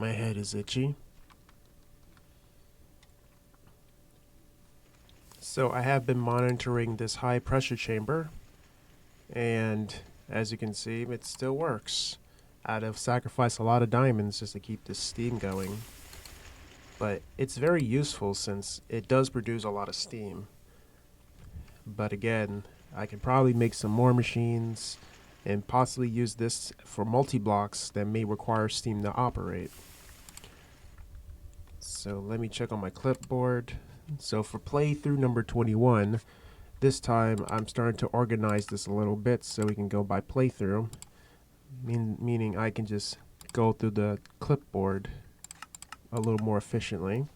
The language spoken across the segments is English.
My head is itchy. So I have been monitoring this high pressure chamber, and as you can see, it still works. I'd have sacrificed a lot of diamonds just to keep this steam going. But it's very useful since it does produce a lot of steam. But again, I can probably make some more machines and possibly use this for multi-blocks that may require steam to operate. So let me check on my clipboard. So for playthrough number 21, this time I'm starting to organize this a little bit so we can go by playthrough, meaning I can just go through the clipboard a little more efficiently.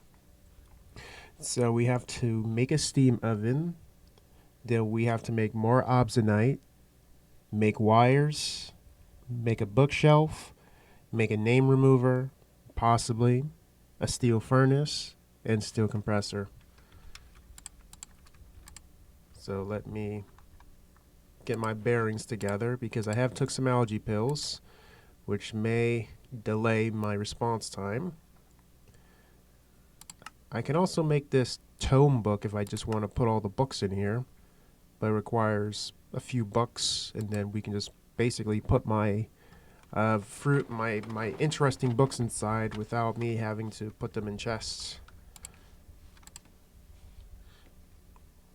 So we have to make a steam oven, then we have to make more obsidianite, make wires, make a bookshelf, make a name remover, possibly a steel furnace, and steel compressor. So let me get my bearings together because I have took some allergy pills, which may delay my response time. I can also make this tome book if I just want to put all the books in here, but it requires a few books, and then we can just basically put my my interesting books inside without me having to put them in chests.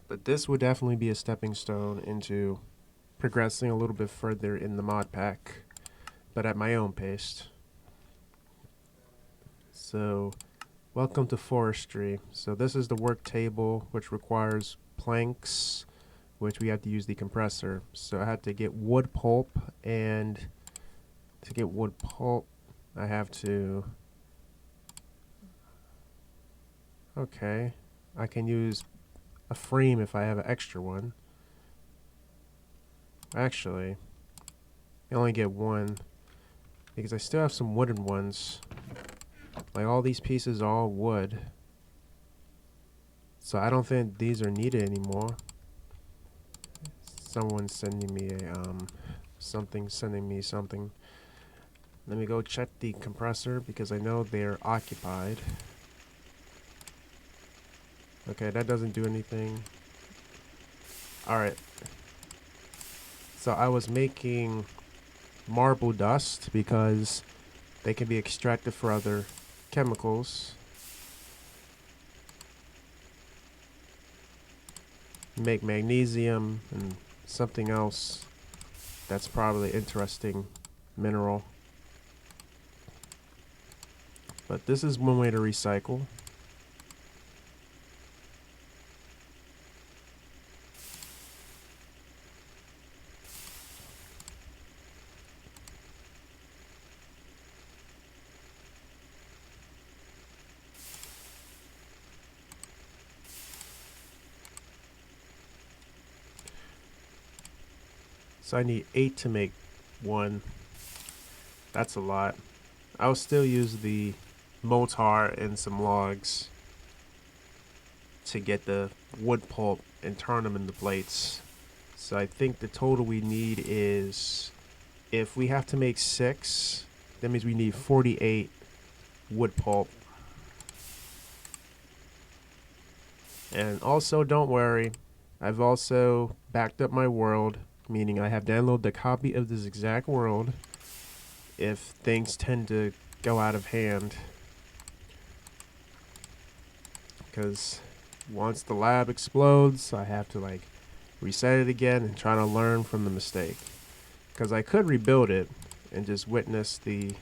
But this would definitely be a stepping stone into progressing a little bit further in the mod pack, but at my own pace. So, welcome to forestry. So this is the work table, which requires planks, which we have to use the compressor. So I have to get wood pulp, and to get wood pulp, I have to... Okay, I can use a frame if I have an extra one. Actually, I only get one because I still have some wooden ones. Like all these pieces are all wood. So I don't think these are needed anymore. Someone's sending me a sending me something. Let me go check the compressor because I know they're occupied. Okay, that doesn't do anything. Alright. So I was making marble dust because they can be extracted for other chemicals. Make magnesium and something else that's probably interesting mineral. But this is one way to recycle. So I need 8 to make one. That's a lot. I'll still use the mortar and some logs to get the wood pulp and turn them into plates. So I think the total we need is, if we have to make 6, that means we need 48 wood pulp. And also, don't worry, I've also backed up my world, meaning I have downloaded a copy of this exact world if things tend to go out of hand. Because once the lab explodes, I have to like reset it again and try to learn from the mistake. Because I could rebuild it and just witness the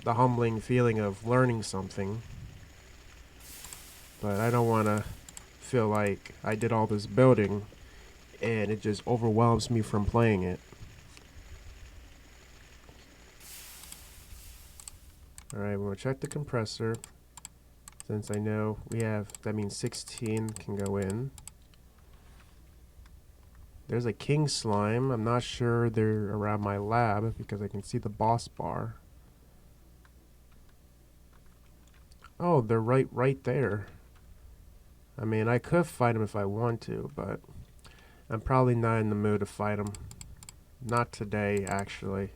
humbling feeling of learning something. But I don't want to feel like I did all this building and it just overwhelms me from playing it. Alright, we're going to check the compressor. Since I know we have, that means 16 can go in. There's a king slime. I'm not sure they're around my lab because I can see the boss bar. Oh, they're right there. I mean, I could fight them if I want to, but I'm probably not in the mood to fight them. Not today, actually.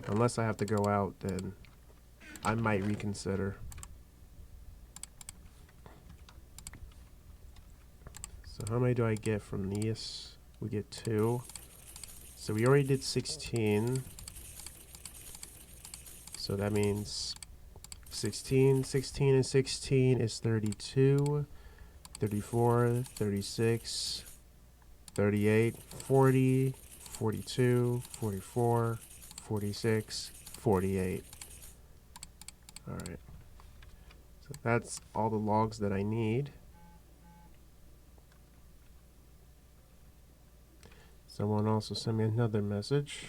Unless I have to go out, then I might reconsider. So how many do I get from these? We get 2. So we already did 16. So that means 16 and 16 is 32, 34, 36, 38, 40, 42, 44, 46, 48. Alright. So that's all the logs that I need. Someone also sent me another message.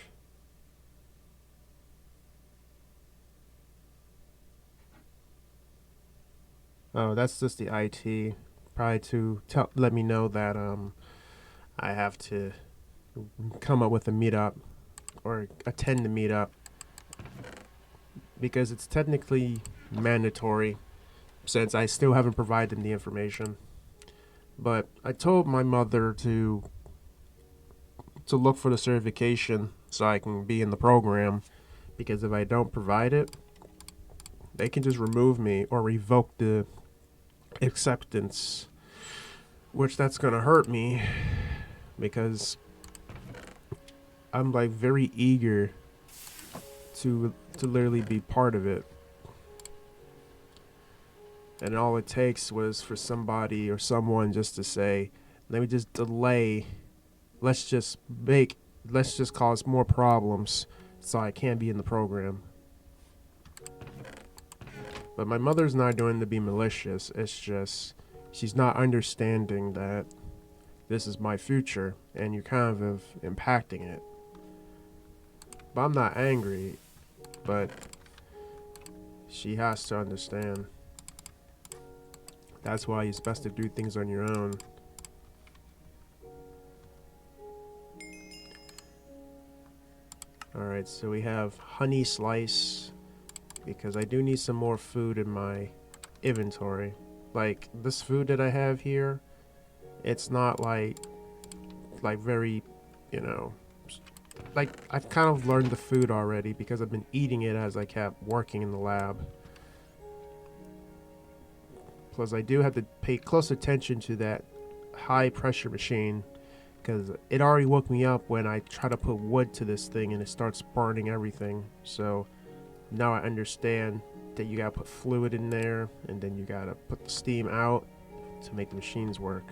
Oh, that's just the IT. Probably to let me know that I have to come up with a meetup or attend the meetup because it's technically mandatory since I still haven't provided them the information. But I told my mother to look for the certification so I can be in the program, because if I don't provide it, they can just remove me or revoke the acceptance, which that's gonna hurt me because I'm like very eager to literally be part of it. And all it takes was for somebody or someone just to say, let me just delay, let's just cause more problems so I can't be in the program. But my mother's not doing to be malicious, it's just she's not understanding that this is my future and you're kind of impacting it. But I'm not angry, but she has to understand. That's why it's best to do things on your own. Alright, so we have honey slice, because I do need some more food in my inventory. Like, this food that I have here, it's not like very, you know, like, I've kind of learned the food already because I've been eating it as I kept working in the lab. Plus, I do have to pay close attention to that high pressure machine because it already woke me up when I try to put wood to this thing and it starts burning everything. So now I understand that you gotta put fluid in there and then you gotta put the steam out to make the machines work.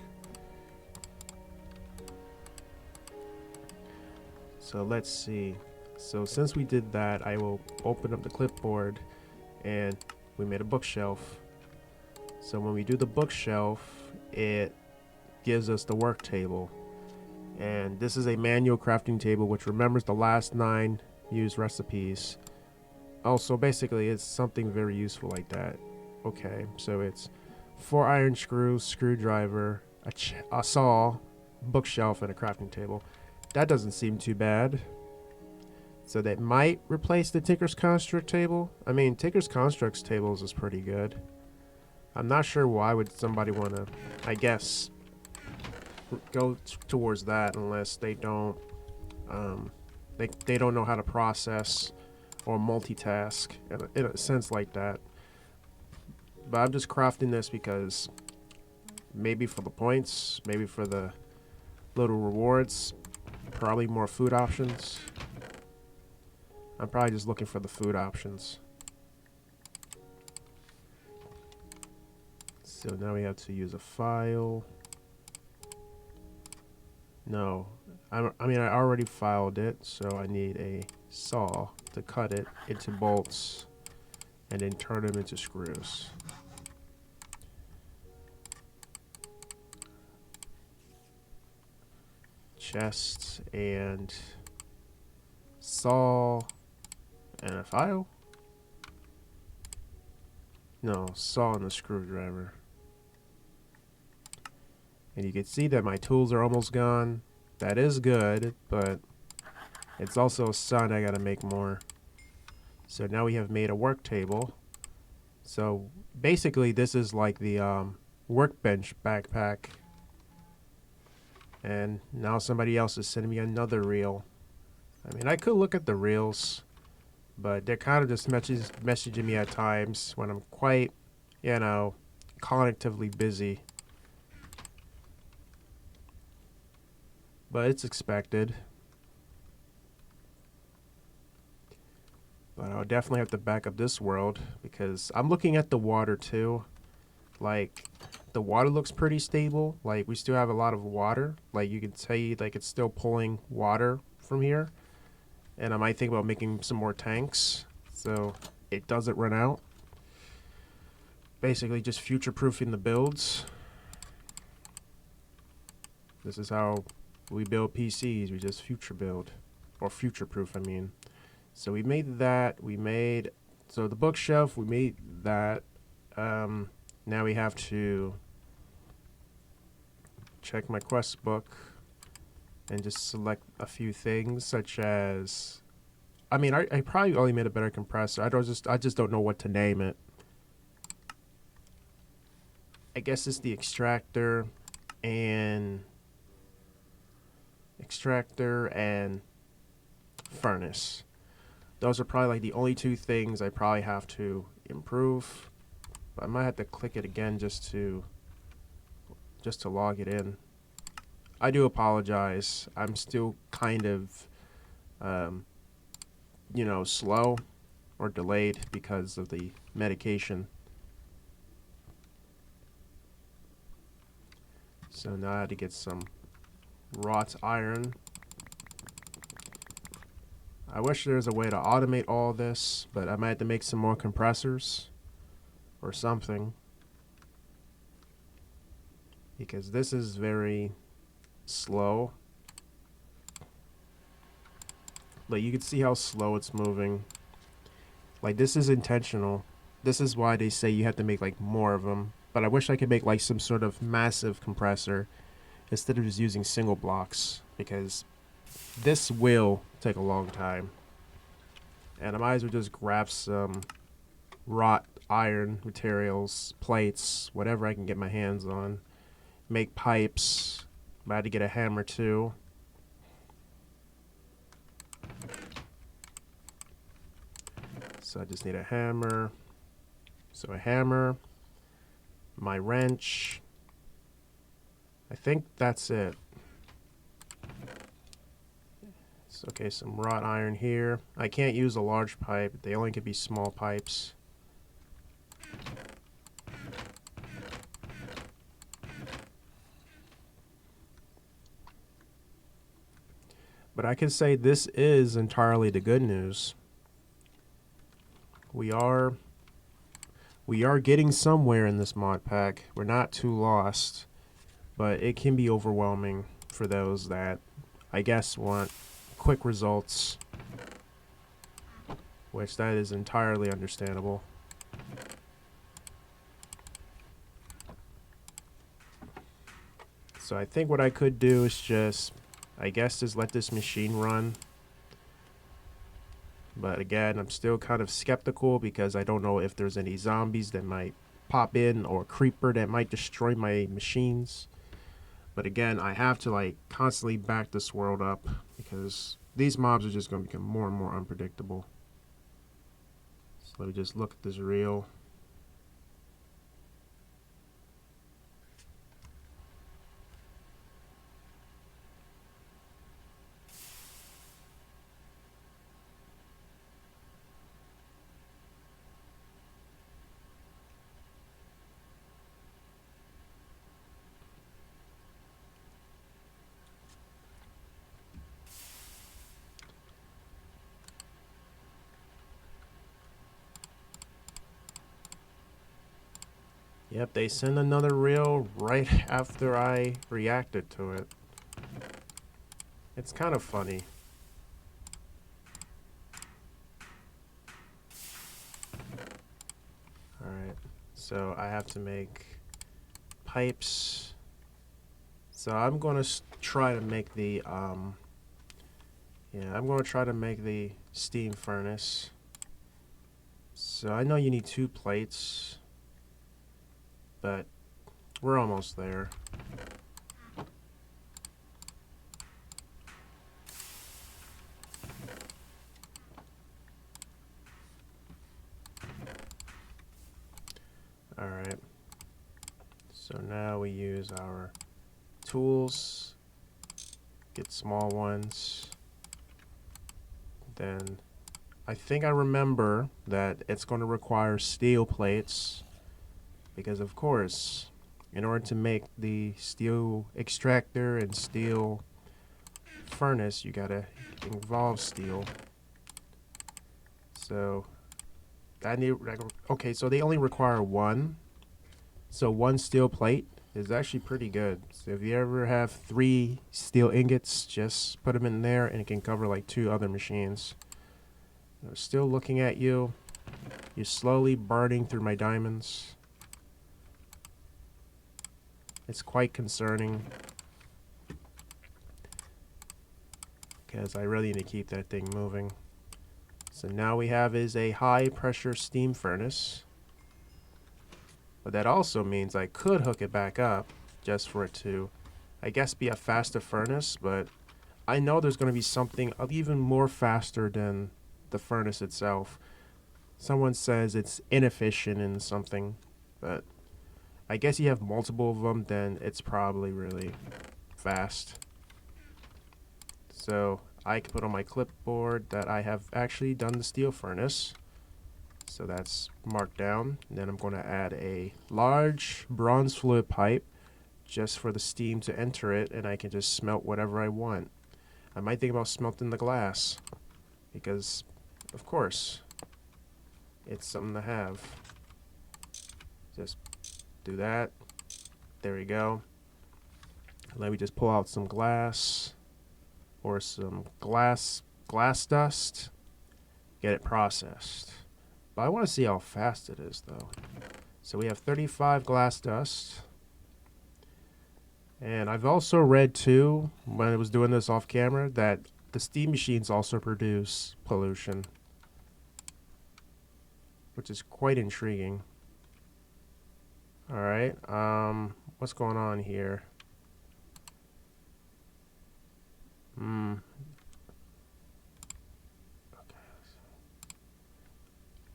So let's see. So since we did that, I will open up the clipboard and we made a bookshelf. So when we do the bookshelf, it gives us the work table. And this is a manual crafting table which remembers the last 9 used recipes. Also, basically, it's something very useful like that. Okay, so it's 4 iron screws, screwdriver, a saw, bookshelf, and a crafting table. That doesn't seem too bad. So that might replace the Tinker's Construct table. I mean, Tinker's Construct's tables is pretty good. I'm not sure why would somebody want to, I guess, go towards that unless they don't, they don't know how to process or multitask in a sense like that. But I'm just crafting this because maybe for the points, maybe for the little rewards, probably more food options. I'm probably just looking for the food options. So now we have to use a file. No, I mean I already filed it, so I need a saw to cut it into bolts and then turn them into screws. Chest and saw and a file? No, saw and a screwdriver. And you can see that my tools are almost gone. That is good, but it's also a sign I gotta make more. So now we have made a work table. So basically this is like the workbench backpack. And now somebody else is sending me another reel. I mean, I could look at the reels, but they're kind of just messaging me at times when I'm quite, you know, cognitively busy. But it's expected. But I'll definitely have to back up this world because I'm looking at the water too. Like, the water looks pretty stable. Like, we still have a lot of water. Like, you can see, like, it's still pulling water from here. And I might think about making some more tanks so it doesn't run out. Basically, just future-proofing the builds. This is how we build PCs. We just future build. Or future-proof, I mean. So we made that. So the bookshelf, we made that. Now we have to check my quest book and just select a few things, such as, I mean, I probably only made a better compressor. I just don't know what to name it. I guess it's the extractor and furnace. Those are probably like the only two things I probably have to improve. But I might have to click it again just to log it in. I do apologize. I'm still kind of, you know, slow or delayed because of the medication. So now I had to get some wrought iron. I wish there was a way to automate all this, but I might have to make some more compressors or something. Because this is very slow. Like, you can see how slow it's moving. Like, this is intentional. This is why they say you have to make like more of them. But I wish I could make like some sort of massive compressor instead of just using single blocks, because this will take a long time. And I might as well just grab some wrought iron materials, plates, whatever I can get my hands on. Make pipes. I had to get a hammer too. So I just need a hammer. So a hammer, my wrench. I think that's it. So, okay, some wrought iron here. I can't use a large pipe. They only can be small pipes. But I can say this is entirely the good news. We are getting somewhere in this mod pack. We're not too lost, but it can be overwhelming for those that, I guess, want quick results, which that is entirely understandable. So I think what I could do is just, I guess, just let this machine run. But again, I'm still kind of skeptical because I don't know if there's any zombies that might pop in or a creeper that might destroy my machines. But again, I have to like constantly back this world up because these mobs are just going to become more and more unpredictable. So let me just look at this reel. Yep, they send another reel right after I reacted to it. It's kind of funny. Alright, so I have to make pipes. So I'm going to try to make the, I'm going to try to make the steam furnace. So I know you need 2 plates, but we're almost there. Alright. So now we use our tools, get small ones. Then I think I remember that it's going to require steel plates because, of course, in order to make the steel extractor and steel furnace, you gotta involve steel. So I need, okay, so they only require one. So one steel plate is actually pretty good. So if you ever have 3 steel ingots, just put them in there and it can cover like 2 other machines. I'm still looking at you. You're slowly burning through my diamonds. It's quite concerning because I really need to keep that thing moving. So now we have is a high pressure steam furnace. But that also means I could hook it back up just for it to, I guess, be a faster furnace, but I know there's going to be something even more faster than the furnace itself. Someone says it's inefficient in something, but I guess you have multiple of them, then it's probably really fast. So I can put on my clipboard that I have actually done the steel furnace. So that's marked down. And then I'm going to add a large bronze fluid pipe just for the steam to enter it, and I can just smelt whatever I want. I might think about smelting the glass because, of course, it's something to have. Just do that. There we go. Let me just pull out some glass or some glass dust. Get it processed. But I want to see how fast it is, though. So we have 35 glass dust. And I've also read, too, when I was doing this off camera, that the steam machines also produce pollution, which is quite intriguing. Alright, what's going on here?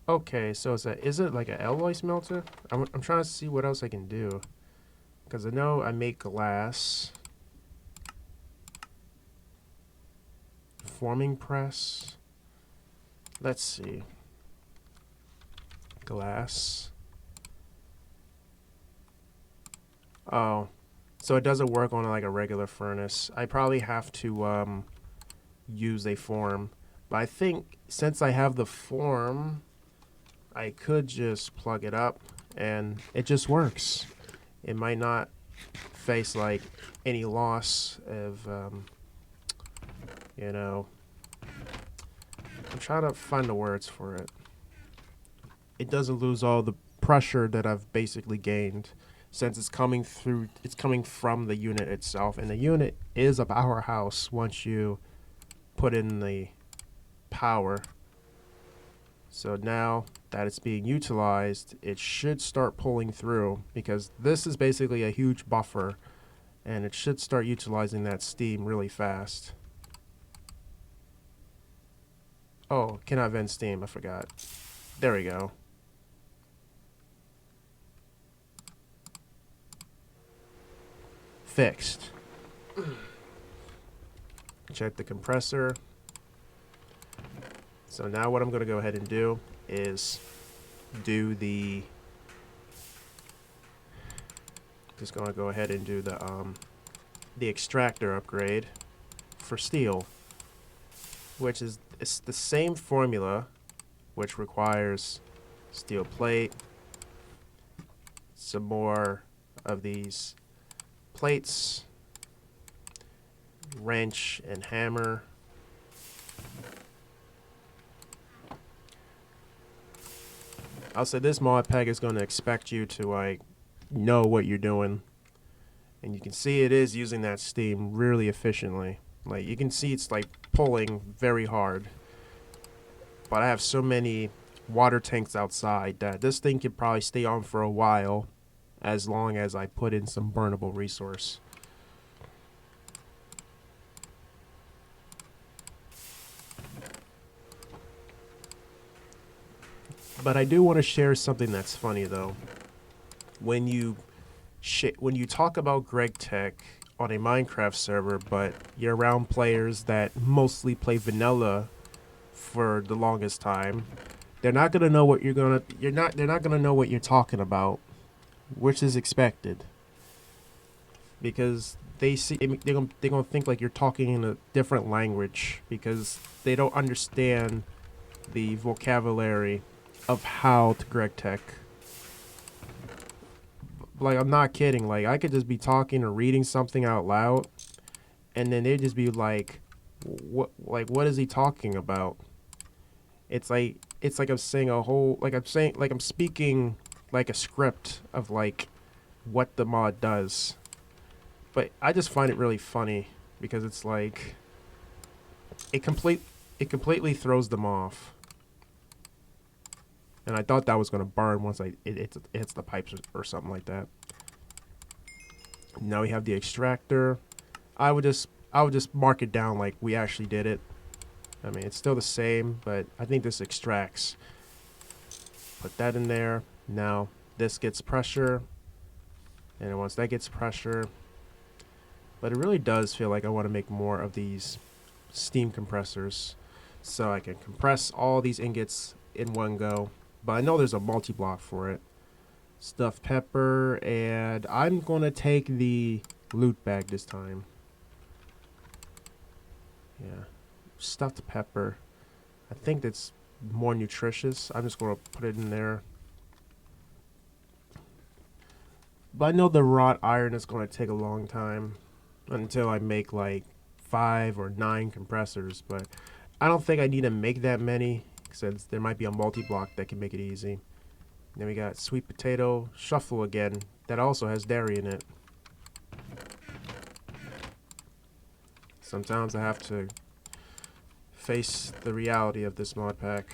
Okay, so is it like an alloy smelter? I'm trying to see what else I can do. Because I know I make glass. Forming press. Let's see. Glass. Oh, so it doesn't work on like a regular furnace. I probably have to use a form. But I think since I have the form, I could just plug it up and it just works. It might not face like any loss of, you know, I'm trying to find the words for it. It doesn't lose all the pressure that I've basically gained since it's coming from the unit itself, and the unit is a powerhouse once you put in the power. So now that it's being utilized, it should start pulling through because this is basically a huge buffer and it should start utilizing that steam really fast. Oh, cannot vent steam, I forgot. There we go. Fixed. Check the compressor. So now what I'm going to go ahead and do is do the, just going to go ahead and do the extractor upgrade for steel, which is, it's the same formula, which requires steel plate, some more of these plates, wrench and hammer. I'll say this mod pack is going to expect you to like know what you're doing, and you can see it is using that steam really efficiently. Like you can see it's like pulling very hard, but I have so many water tanks outside that this thing could probably stay on for a while as long as I put in some burnable resource. But I do want to share something that's funny though. when you when you talk about GregTech on a Minecraft server, but you're around players that mostly play vanilla for the longest time, they're not gonna know what they're not gonna know what you're talking about, which is expected, because they're gonna think like you're talking in a different language because they don't understand the vocabulary of how to GregTech. Like, I'm not kidding. Like, I could just be talking or reading something out loud, and then they'd just be like, what is he talking about? It's like I'm saying a whole, like I'm speaking like a script of like what the mod does. But I just find it really funny because it's like it complete it completely throws them off. And I thought that was gonna burn once it hits the pipes or something like that. Now we have the extractor. I would just mark it down like we actually did it. I mean, it's still the same, but I think this extracts. Put that in there. Now this gets pressure, and once that gets pressure, but it really does feel like I want to make more of these steam compressors, so I can compress all these ingots in one go. But I know there's a multi-block for it. Stuffed pepper, and I'm going to take the loot bag this time. Yeah, stuffed pepper. I think that's more nutritious. I'm just going to put it in there. But I know the wrought iron is going to take a long time until I make like 5 or 9 compressors. But I don't think I need to make that many, since there might be a multi-block that can make it easy. Then we got sweet potato shuffle again. That also has dairy in it. Sometimes I have to face the reality of this mod pack.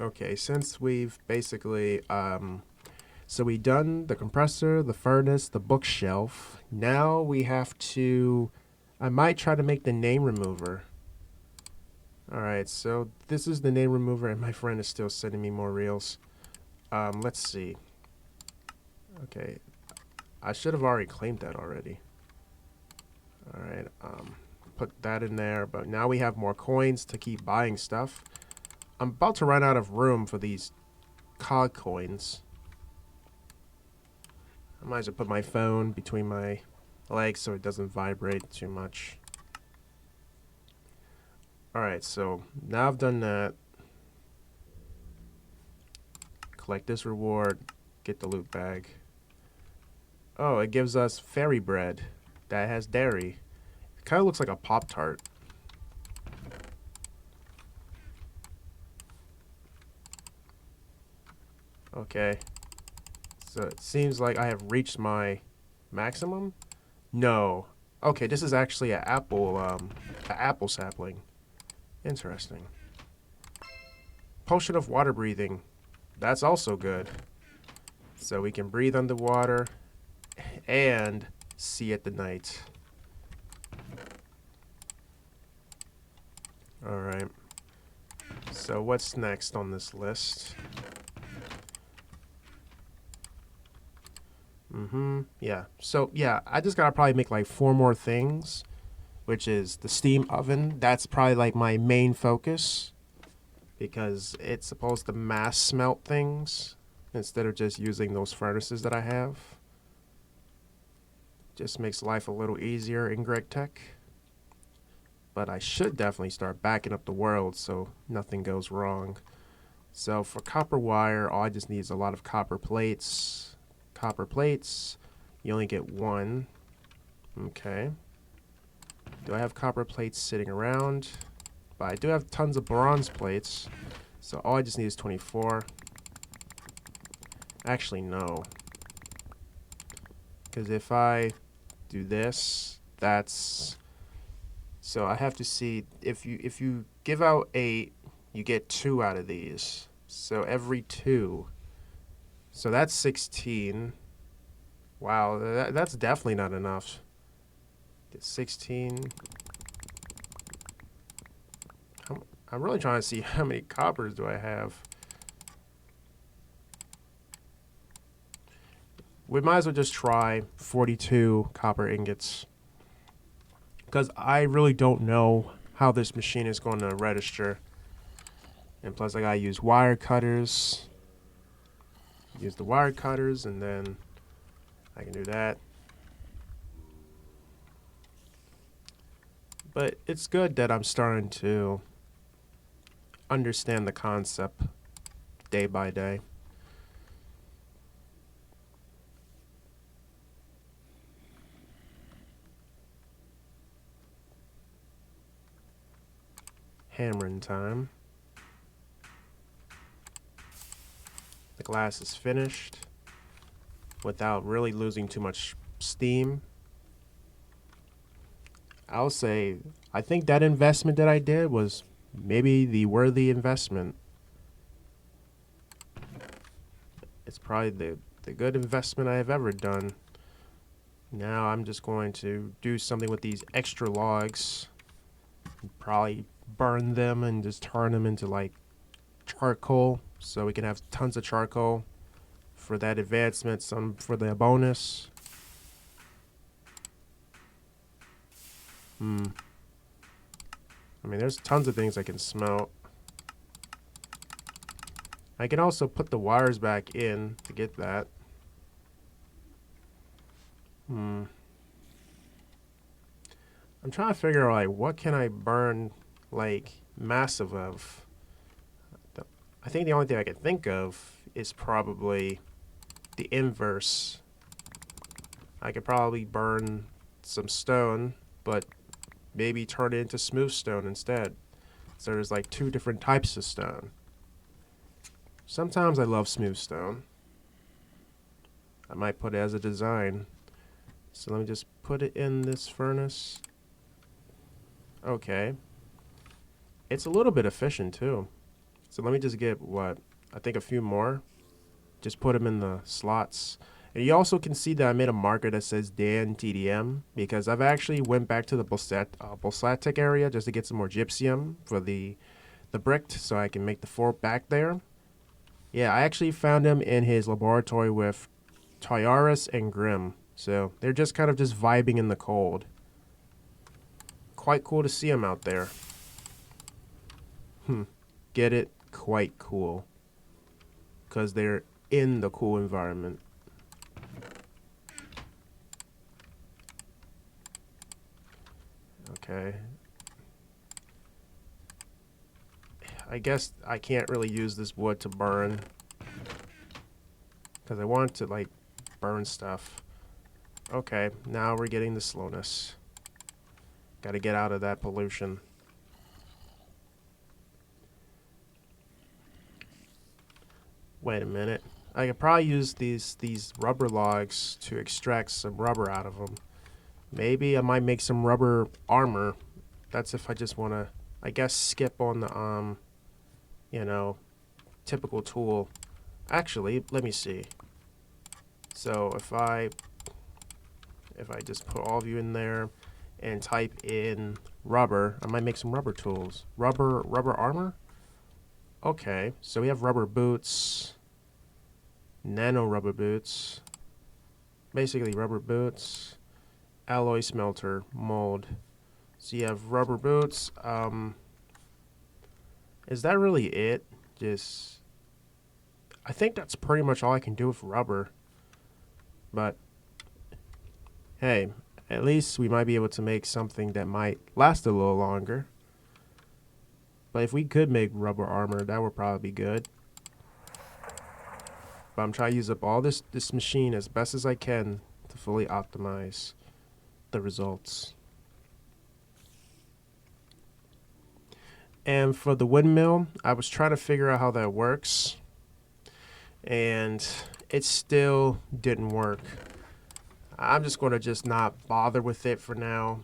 Okay, since we've basically so we done the compressor, the furnace, the bookshelf. Now we have to, I might try to make the name remover. Alright, so this is the name remover, and my friend is still sending me more reels. Let's see. Okay, I should have already claimed that already. Alright, put that in there, but now we have more coins to keep buying stuff. I'm about to run out of room for these cog coins. I might as well put my phone between my legs so it doesn't vibrate too much. Alright, so now I've done that. Collect this reward, get the loot bag. Oh, it gives us fairy bread that has dairy. It kind of looks like a Pop-Tart. Okay. So it seems like I have reached my maximum? No. Okay, this is actually an apple sapling. Interesting. Potion of water breathing. That's also good. So we can breathe underwater and see at the night. Alright. So what's next on this list? Yeah. So, yeah, I just gotta probably make like 4 more things, which is the steam oven. That's probably like my main focus, because it's supposed to mass smelt things instead of just using those furnaces that I have. Just makes life a little easier in GregTech. But I should definitely start backing up the world so nothing goes wrong. So for copper wire, all I just need is a lot of copper plates. Copper plates, you only get 1. Okay. Do I have copper plates sitting around? But I do have tons of bronze plates, so all I just need is 24. Actually, no. Because if I do this, that's... So I have to see, if you give out 8, you get 2 out of these. So every 2. So that's 16. Wow, that's definitely not enough. Get 16. I'm really trying to see how many coppers do I have. We might as well just try 42 copper ingots, because I really don't know how this machine is going to register. And plus I gotta use wire cutters. Use the wire cutters, and then I can do that. But it's good that I'm starting to understand the concept day by day. Hammering time. The glass is finished without really losing too much steam. I'll say, I think that investment that I did was maybe the worthy investment. It's probably the good investment I have ever done. Now I'm just going to do something with these extra logs. Probably burn them and just turn them into like charcoal, so we can have tons of charcoal for that advancement, some for the bonus. I mean, there's tons of things I can smelt. I can also put the wires back in to get that. I'm trying to figure out, like, what can I burn, like, massive of? I think the only thing I can think of is probably the inverse. I could probably burn some stone, but maybe turn it into smooth stone instead. So there's like two different types of stone. Sometimes I love smooth stone. I might put it as a design. So let me just put it in this furnace. Okay. It's a little bit efficient too. So let me just get, what, I think a few more. Just put them in the slots. And you also can see that I made a marker that says Dan TDM, because I've actually went back to the Bolsatic area just to get some more gypsum for the brick, so I can make the fort back there. Yeah, I actually found him in his laboratory with Tyaris and Grim. So they're just kind of just vibing in the cold. Quite cool to see them out there. Get it? Quite cool. Because they're in the cool environment. Okay. I guess I can't really use this wood to burn, because I want to, like, burn stuff. Okay, now we're getting the slowness. Gotta get out of that pollution. Wait a minute. I could probably use these rubber logs to extract some rubber out of them. Maybe I might make some rubber armor. That's if I just want to, I guess, skip on the, you know, typical tool. Actually, let me see. So if I just put all of you in there and type in rubber, I might make some rubber tools. Rubber armor? Okay, so we have rubber boots, nano rubber boots, basically rubber boots, alloy smelter, mold. So you have rubber boots. Is that really it? Just, I think that's pretty much all I can do with rubber. But hey, at least we might be able to make something that might last a little longer. But if we could make rubber armor, that would probably be good. But I'm trying to use up all this machine as best as I can to fully optimize the results. And for the windmill, I was trying to figure out how that works, and it still didn't work. I'm just going to just not bother with it for now,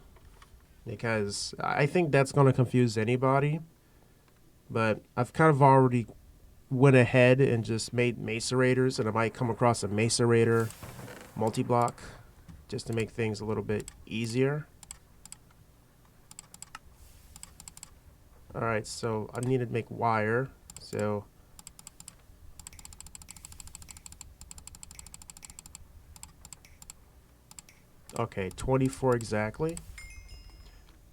because I think that's going to confuse anybody. But I've kind of already went ahead and just made macerators, and I might come across a macerator multi-block just to make things a little bit easier. Alright, so I need to make wire. So okay, 24 exactly.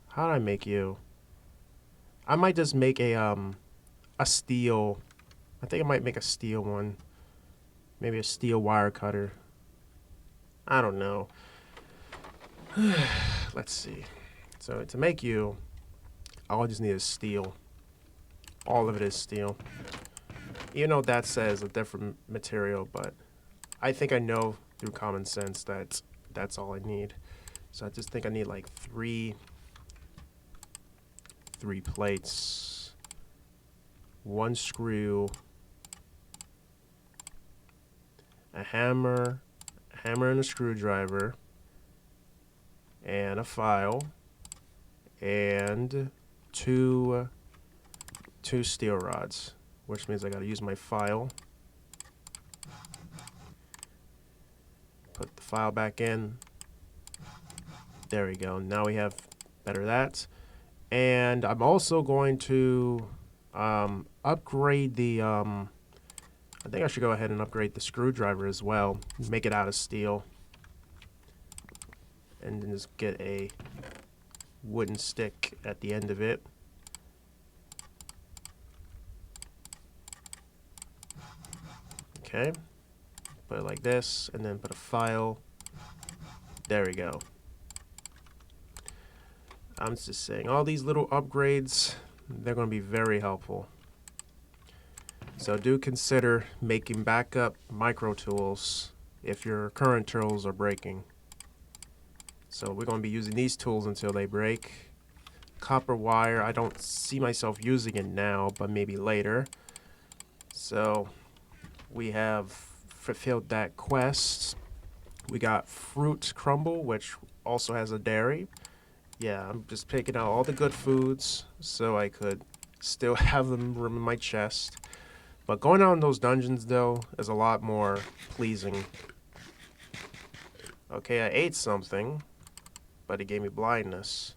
How do I make you? I might just make a steel. I think I might make a steel one. Maybe a steel wire cutter. I don't know. Let's see. So to make you, all I just need is steel. All of it is steel. Even though that says a different material, but I think I know through common sense that that's all I need. So I just think I need like three plates, one screw, a hammer and a screwdriver, and a file, and two steel rods, which means I gotta use my file. Put the file back in. There we go. Now we have better that. And I'm also going to upgrade the I think I should go ahead and upgrade the screwdriver as well. Make it out of steel. And then just get a wooden stick at the end of it. Okay. Put it like this, and then put a file. There we go. I'm just saying, all these little upgrades, they're going to be very helpful. So do consider making backup micro tools if your current tools are breaking. So we're going to be using these tools until they break. Copper wire, I don't see myself using it now, but maybe later. So we have fulfilled that quest. We got fruit crumble, which also has a dairy. Yeah, I'm just picking out all the good foods so I could still have them in my chest. But going out in those dungeons, though, is a lot more pleasing. Okay, I ate something, but it gave me blindness.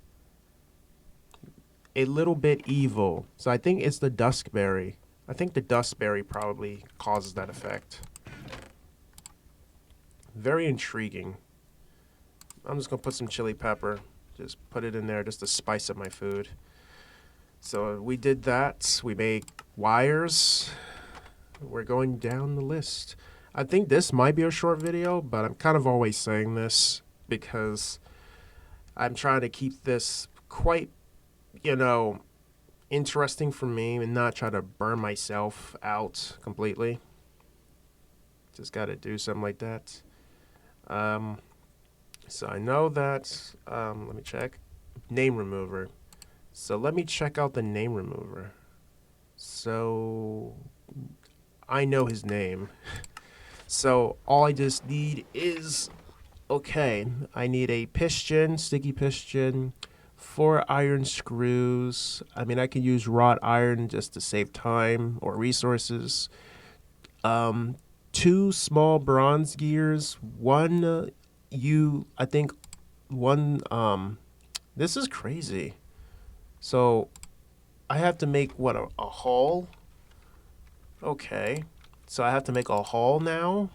A little bit evil. So I think it's the duskberry. I think the duskberry probably causes that effect. Very intriguing. I'm just going to put some chili pepper. Just put it in there just to spice up my food. So we did that. We made wires. We're going down the list. I think this might be a short video, but I'm kind of always saying this because I'm trying to keep this quite, interesting for me and not try to burn myself out completely. Just got to do something like that. So I know that, let me check, name remover. So let me check out the name remover. So I know his name. So all I just need is, okay, I need a piston, sticky piston, 4 iron screws. I mean, I can use wrought iron just to save time or resources. 2 small bronze gears, one I think one this is crazy. So I have to make what, a hull? Okay. So I have to make a hull now.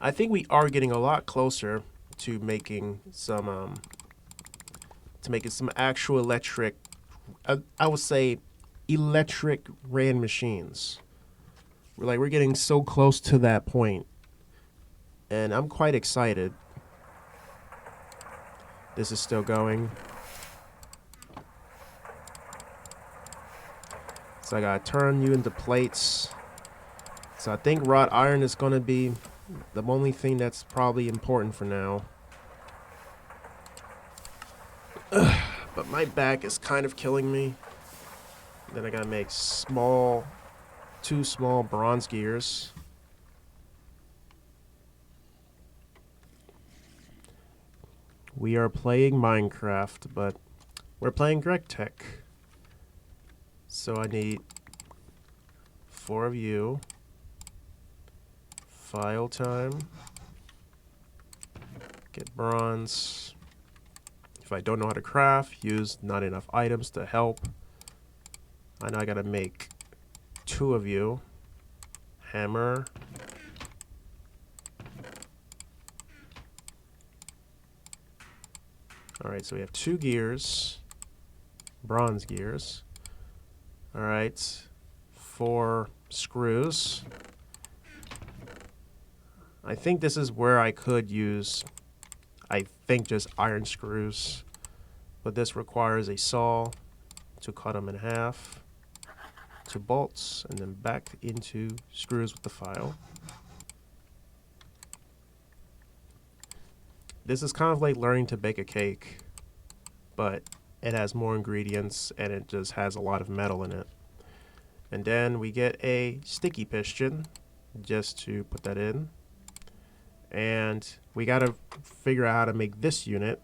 I think we are getting a lot closer to making some actual electric, I would say electric ran machines. We're getting so close to that point. And I'm quite excited. This is still going. So I gotta turn you into plates. So I think wrought iron is gonna be the only thing that's probably important for now. But my back is kind of killing me. Then I gotta make 2 small bronze gears. We are playing Minecraft, but we're playing GregTech. So I need 4 of you. File time. Get bronze. If I don't know how to craft, use not enough items to help. I know I gotta make 2 of you. Hammer. Alright, so we have 2 gears. Bronze gears. Alright. 4 screws. I think this is where I could use, I think, just iron screws. But this requires a saw to cut them in half. 2 bolts, and then back into screws with the file. This is kind of like learning to bake a cake, but it has more ingredients and it just has a lot of metal in it. And then we get a sticky piston just to put that in. And we gotta figure out how to make this unit.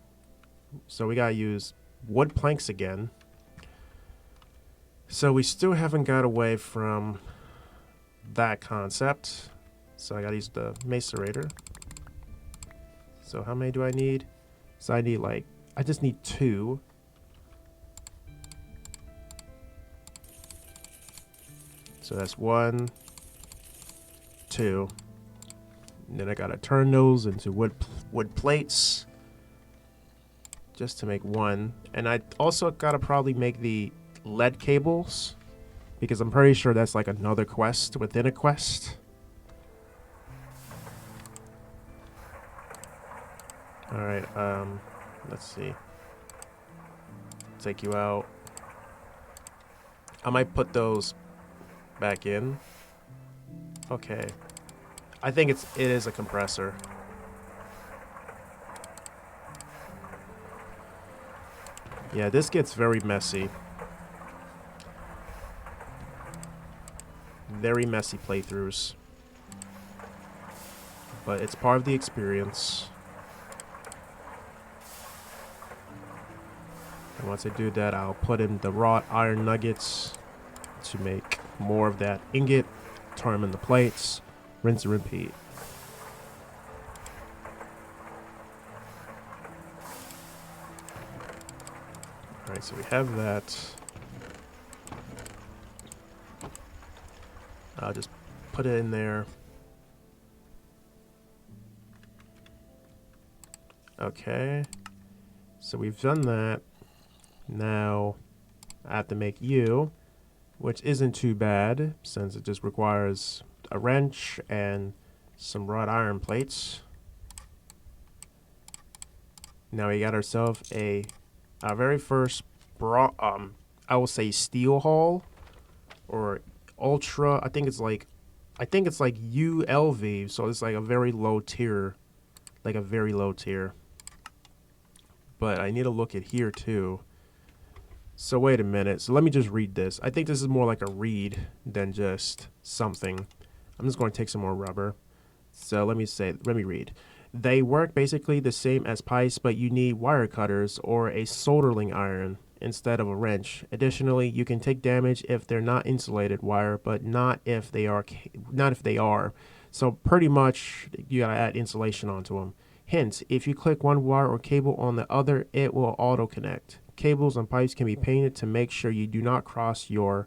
So we gotta use wood planks again. So we still haven't got away from that concept. So I gotta use the macerator. So how many do I need? So I need I just need 2. So that's 1, 2. And then I gotta turn those into wood plates just to make 1. And I also gotta probably make the lead cables because I'm pretty sure that's like another quest within a quest. Alright, let's see. Take you out. I might put those back in. Okay. I think it is a compressor. Yeah, this gets very messy. Very messy playthroughs. But it's part of the experience. And once I do that, I'll put in the wrought iron nuggets to make more of that ingot, turn them into plates, rinse and repeat. Alright, so we have that. I'll just put it in there. Okay. So we've done that. Now I have to make you, which isn't too bad since it just requires a wrench and some wrought iron plates. Now we got ourselves our very first I will say steel hull or ultra. I think it's like ULV, so it's like a very low tier, But I need to look at here too. So wait a minute. So let me just read this. I think this is more like a read than just something. I'm just going to take some more rubber. So let me read. They work basically the same as pipes, but you need wire cutters or a soldering iron instead of a wrench. Additionally, you can take damage if they're not insulated wire, but not if they are. So pretty much you gotta add insulation onto them. Hint, if you click one wire or cable on the other, it will auto connect. Cables and pipes can be painted to make sure you do not cross your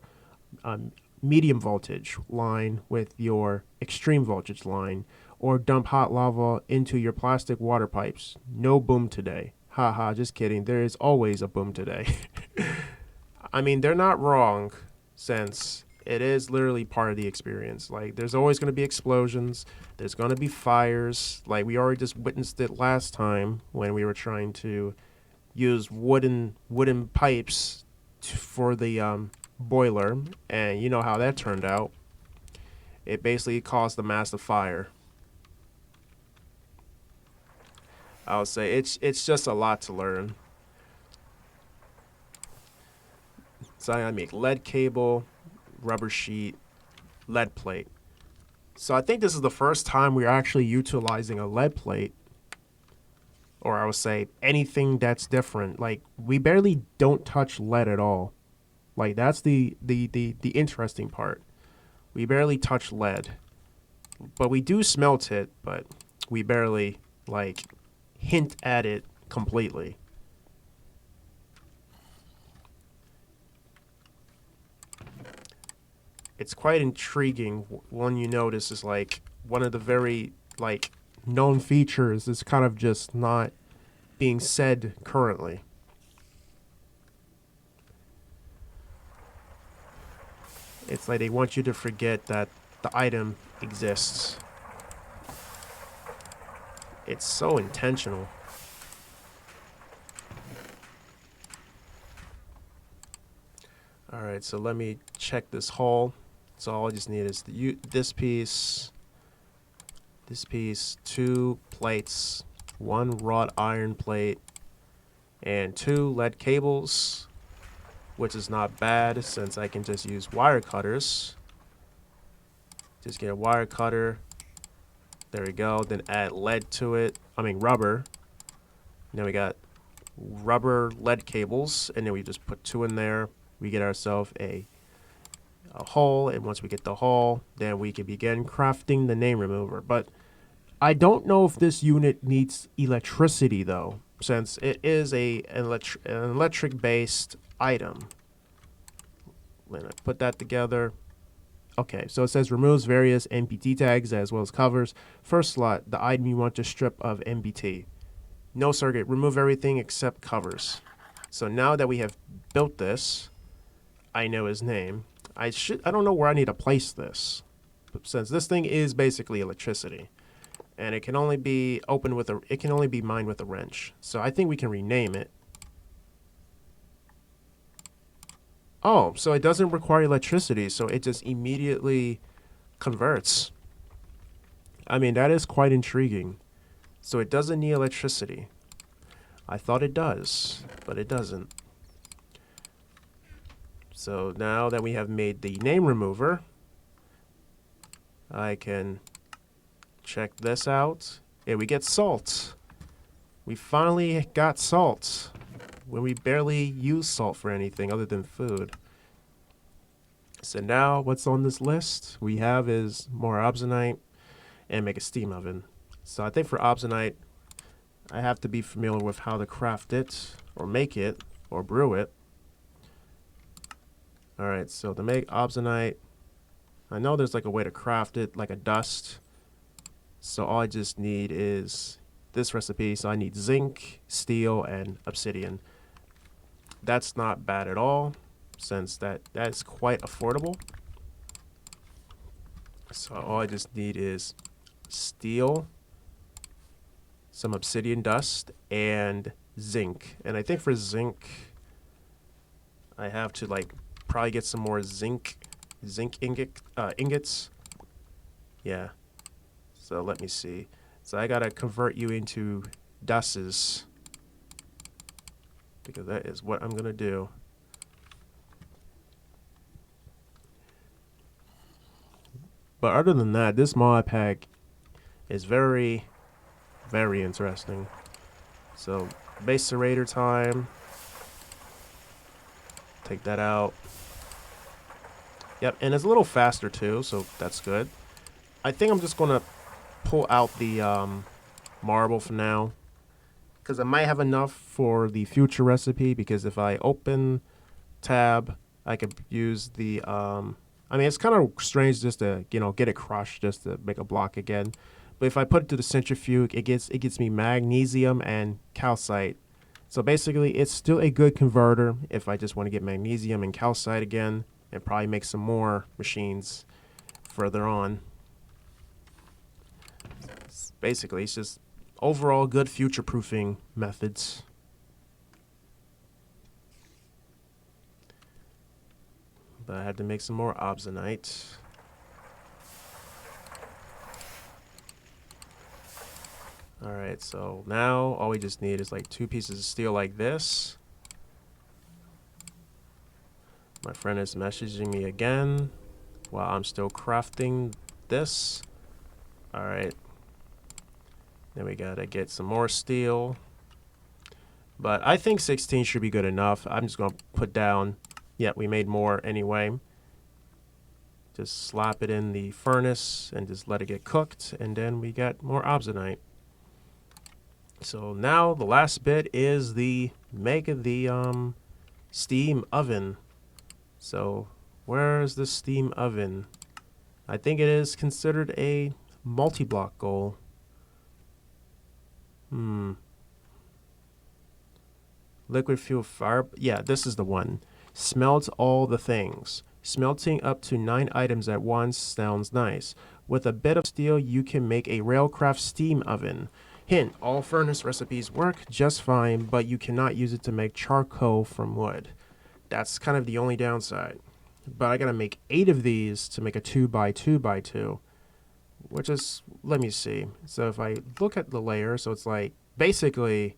medium voltage line with your extreme voltage line, or dump hot lava into your plastic water pipes. No boom today. Haha, just kidding. There is always a boom today. I mean, they're not wrong, since it is literally part of the experience. Like, there's always going to be explosions. There's going to be fires. Like, we already just witnessed it last time when we were trying to use wooden pipes for the boiler, and you know how that turned out. It basically caused a massive fire. I would say it's just a lot to learn. So I make lead cable, rubber sheet, lead plate. So I think this is the first time we're actually utilizing a lead plate, or I would say anything that's different. Like, we barely don't touch lead at all. Like, that's the interesting part. We barely touch lead, but we do smelt it, but we barely hint at it completely. it's quite intriguing. One you notice is like one of the very like known features is kind of just not being said currently. It's like they want you to forget that the item exists. It's so intentional. Alright, so let me check this haul. So all I just need is this piece, 2 plates, 1 wrought iron plate, and 2 lead cables, which is not bad since I can just use wire cutters. Just get a wire cutter. There we go. Then add lead to it. Rubber. Then we got rubber lead cables, and then we just put 2 in there. We get ourselves a hull, and once we get the hull, then we can begin crafting the name remover. But I don't know if this unit needs electricity though, since it is an electric-based item. When I put that together, okay, so it says removes various NBT tags as well as covers. First slot, the item you want to strip of NBT. No circuit, remove everything except covers. So now that we have built this, I know his name. I don't know where I need to place this, but since this thing is basically electricity, and it can only be opened with it can only be mined with a wrench. So I think we can rename it. Oh, so it doesn't require electricity, so it just immediately converts. That is quite intriguing. So it doesn't need electricity. I thought it does, but it doesn't. So now that we have made the name remover, I can check this out. And we get salt. We finally got salt when we barely use salt for anything other than food. So now what's on this list we have is more obsidian and make a steam oven. So I think for obsidian, I have to be familiar with how to craft it or make it or brew it. Alright, so to make obsidian, I know there's like a way to craft it like a dust. So all I just need is this recipe. So I need zinc, steel, and obsidian. That's not bad at all, since that's quite affordable. So all I just need is steel, some obsidian dust, and zinc. And I think for zinc, I have to probably get some more zinc ingots. Yeah. So let me see. So I gotta convert you into dusts, because that is what I'm gonna do. But other than that, this mod pack is very, very interesting. So base serrator time. Take that out. Yep, and it's a little faster too, so that's good. I think I'm just gonna pull out the marble for now, because I might have enough for the future recipe. Because if I open tab, I could use the it's kind of strange just to get it crushed just to make a block again. But if I put it to the centrifuge, it gets me magnesium and calcite. So basically, it's still a good converter if I just want to get magnesium and calcite again, and probably make some more machines further on. Basically, it's just overall good future-proofing methods. But I had to make some more obsidianite. Alright, so now all we just need is 2 pieces of steel like this. My friend is messaging me again while I'm still crafting this. Alright. Then we gotta get some more steel. But I think 16 should be good enough. I'm just gonna put down, yeah, we made more anyway. Just slap it in the furnace and just let it get cooked, and then we got more obsidianite. So now the last bit is the make of the steam oven. So Where is this steam oven? I think it is considered a multi-block goal. Liquid fuel fire. Yeah, this is the one. Smelt all the things. Smelting up to 9 items at once sounds nice. With a bit of steel, you can make a railcraft steam oven. Hint, all furnace recipes work just fine, but you cannot use it to make charcoal from wood. That's kind of the only downside. But I gotta make 8 of these to make a 2x2x2, which is, let me see. So if I look at the layer, so it's like, basically,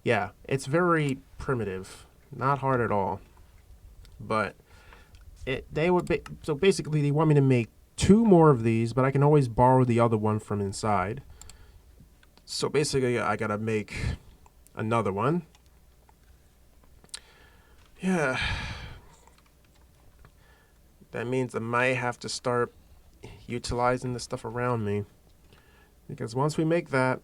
yeah, it's very primitive. Not hard at all. But they would be, so basically they want me to make 2 more of these, but I can always borrow the other one from inside. So basically I gotta make another one. Yeah. That means I might have to start utilizing the stuff around me. Because once we make that,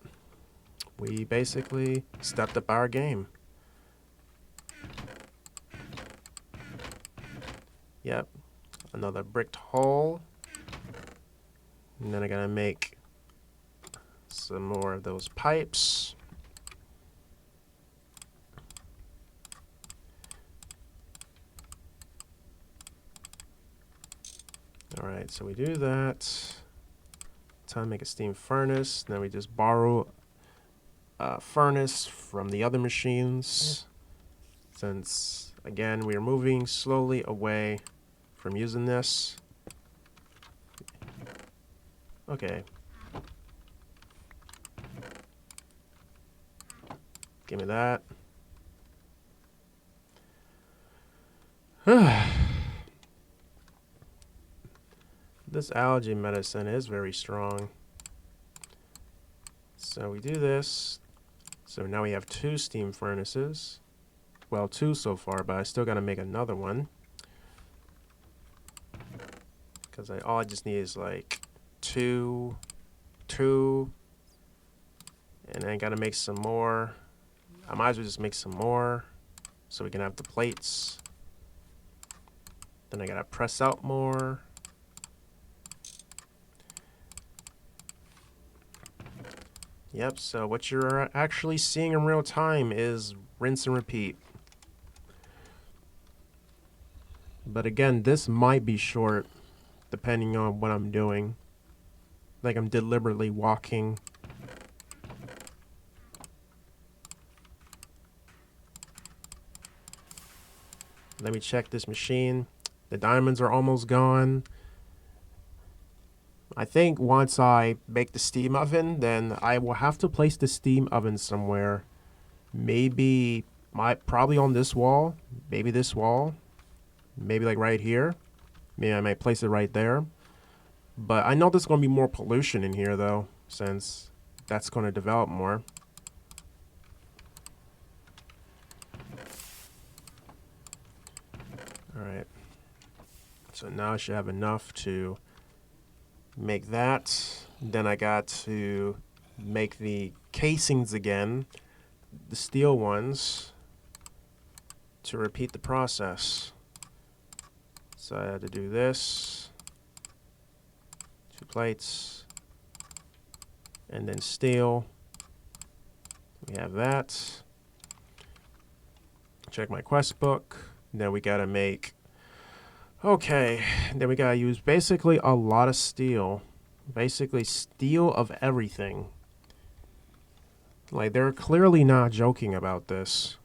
we basically stepped up our game. Yep. Another bricked hole. And then I gotta make some more of those pipes. Alright, so we do that. Time to make a steam furnace. Then we just borrow a furnace from the other machines. Since, again, we are moving slowly away from using this. Okay. Give me that. This algae medicine is very strong. So we do this. So now we have 2 steam furnaces. Well, 2 so far, but I still gotta make another one. Because all I just need is like 2, and then I gotta make some more. I might as well just make some more so we can have the plates. Then I gotta press out more. Yep, so what you're actually seeing in real time is rinse and repeat. But again, this might be short depending on what I'm doing. Like I'm deliberately walking. Let me check this machine. The diamonds are almost gone. I think once I make the steam oven, then I will have to place the steam oven somewhere. Maybe, probably on this wall. Maybe this wall. Maybe like right here. Maybe I might place it right there. But I know there's going to be more pollution in here though, since that's going to develop more. Alright. So now I should have enough to make that. Then I got to make the casings again, the steel ones, to repeat the process. So I had to do this, 2 plates, and then steel. We have that. Check my quest book. Then we gotta make, okay, then we gotta use basically a lot of steel. Basically steel of everything. Like, they're clearly not joking about this.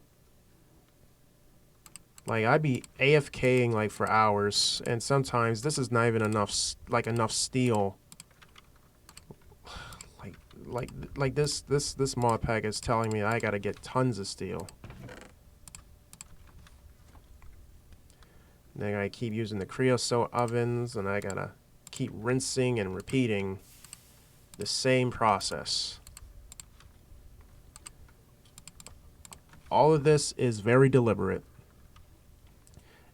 Like, I'd be AFKing like for hours, and sometimes this is not even enough steel. Like this mod pack is telling me I gotta get tons of steel. Then I keep using the creosote ovens, and I gotta keep rinsing and repeating the same process. All of this is very deliberate.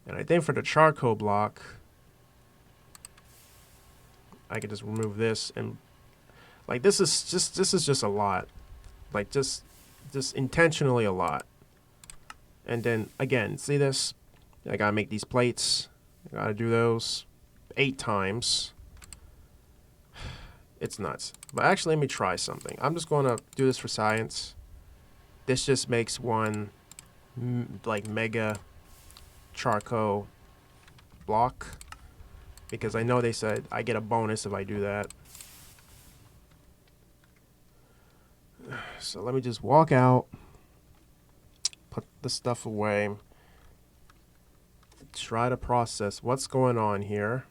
And I think for the charcoal block, I could just remove this, and like this is just a lot. Like just intentionally a lot. And then again, see this? I gotta make these plates. I gotta do those 8 times. It's nuts. But actually, let me try something. I'm just gonna do this for science. This just makes one like mega charcoal block, because I know they said I get a bonus if I do that. So let me just walk out, put the stuff away, try to process what's going on here.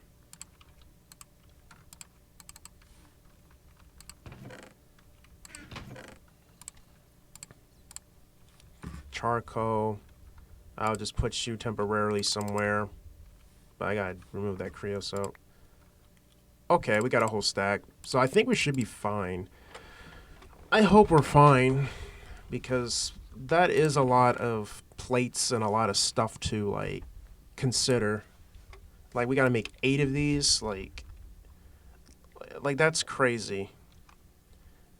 Charcoal. I'll just put you temporarily somewhere. But I gotta remove that creosote. Okay, we got a whole stack. So I think we should be fine. I hope we're fine, because that is a lot of plates and a lot of stuff to like consider. Like, we gotta make 8 of these. Like that's crazy.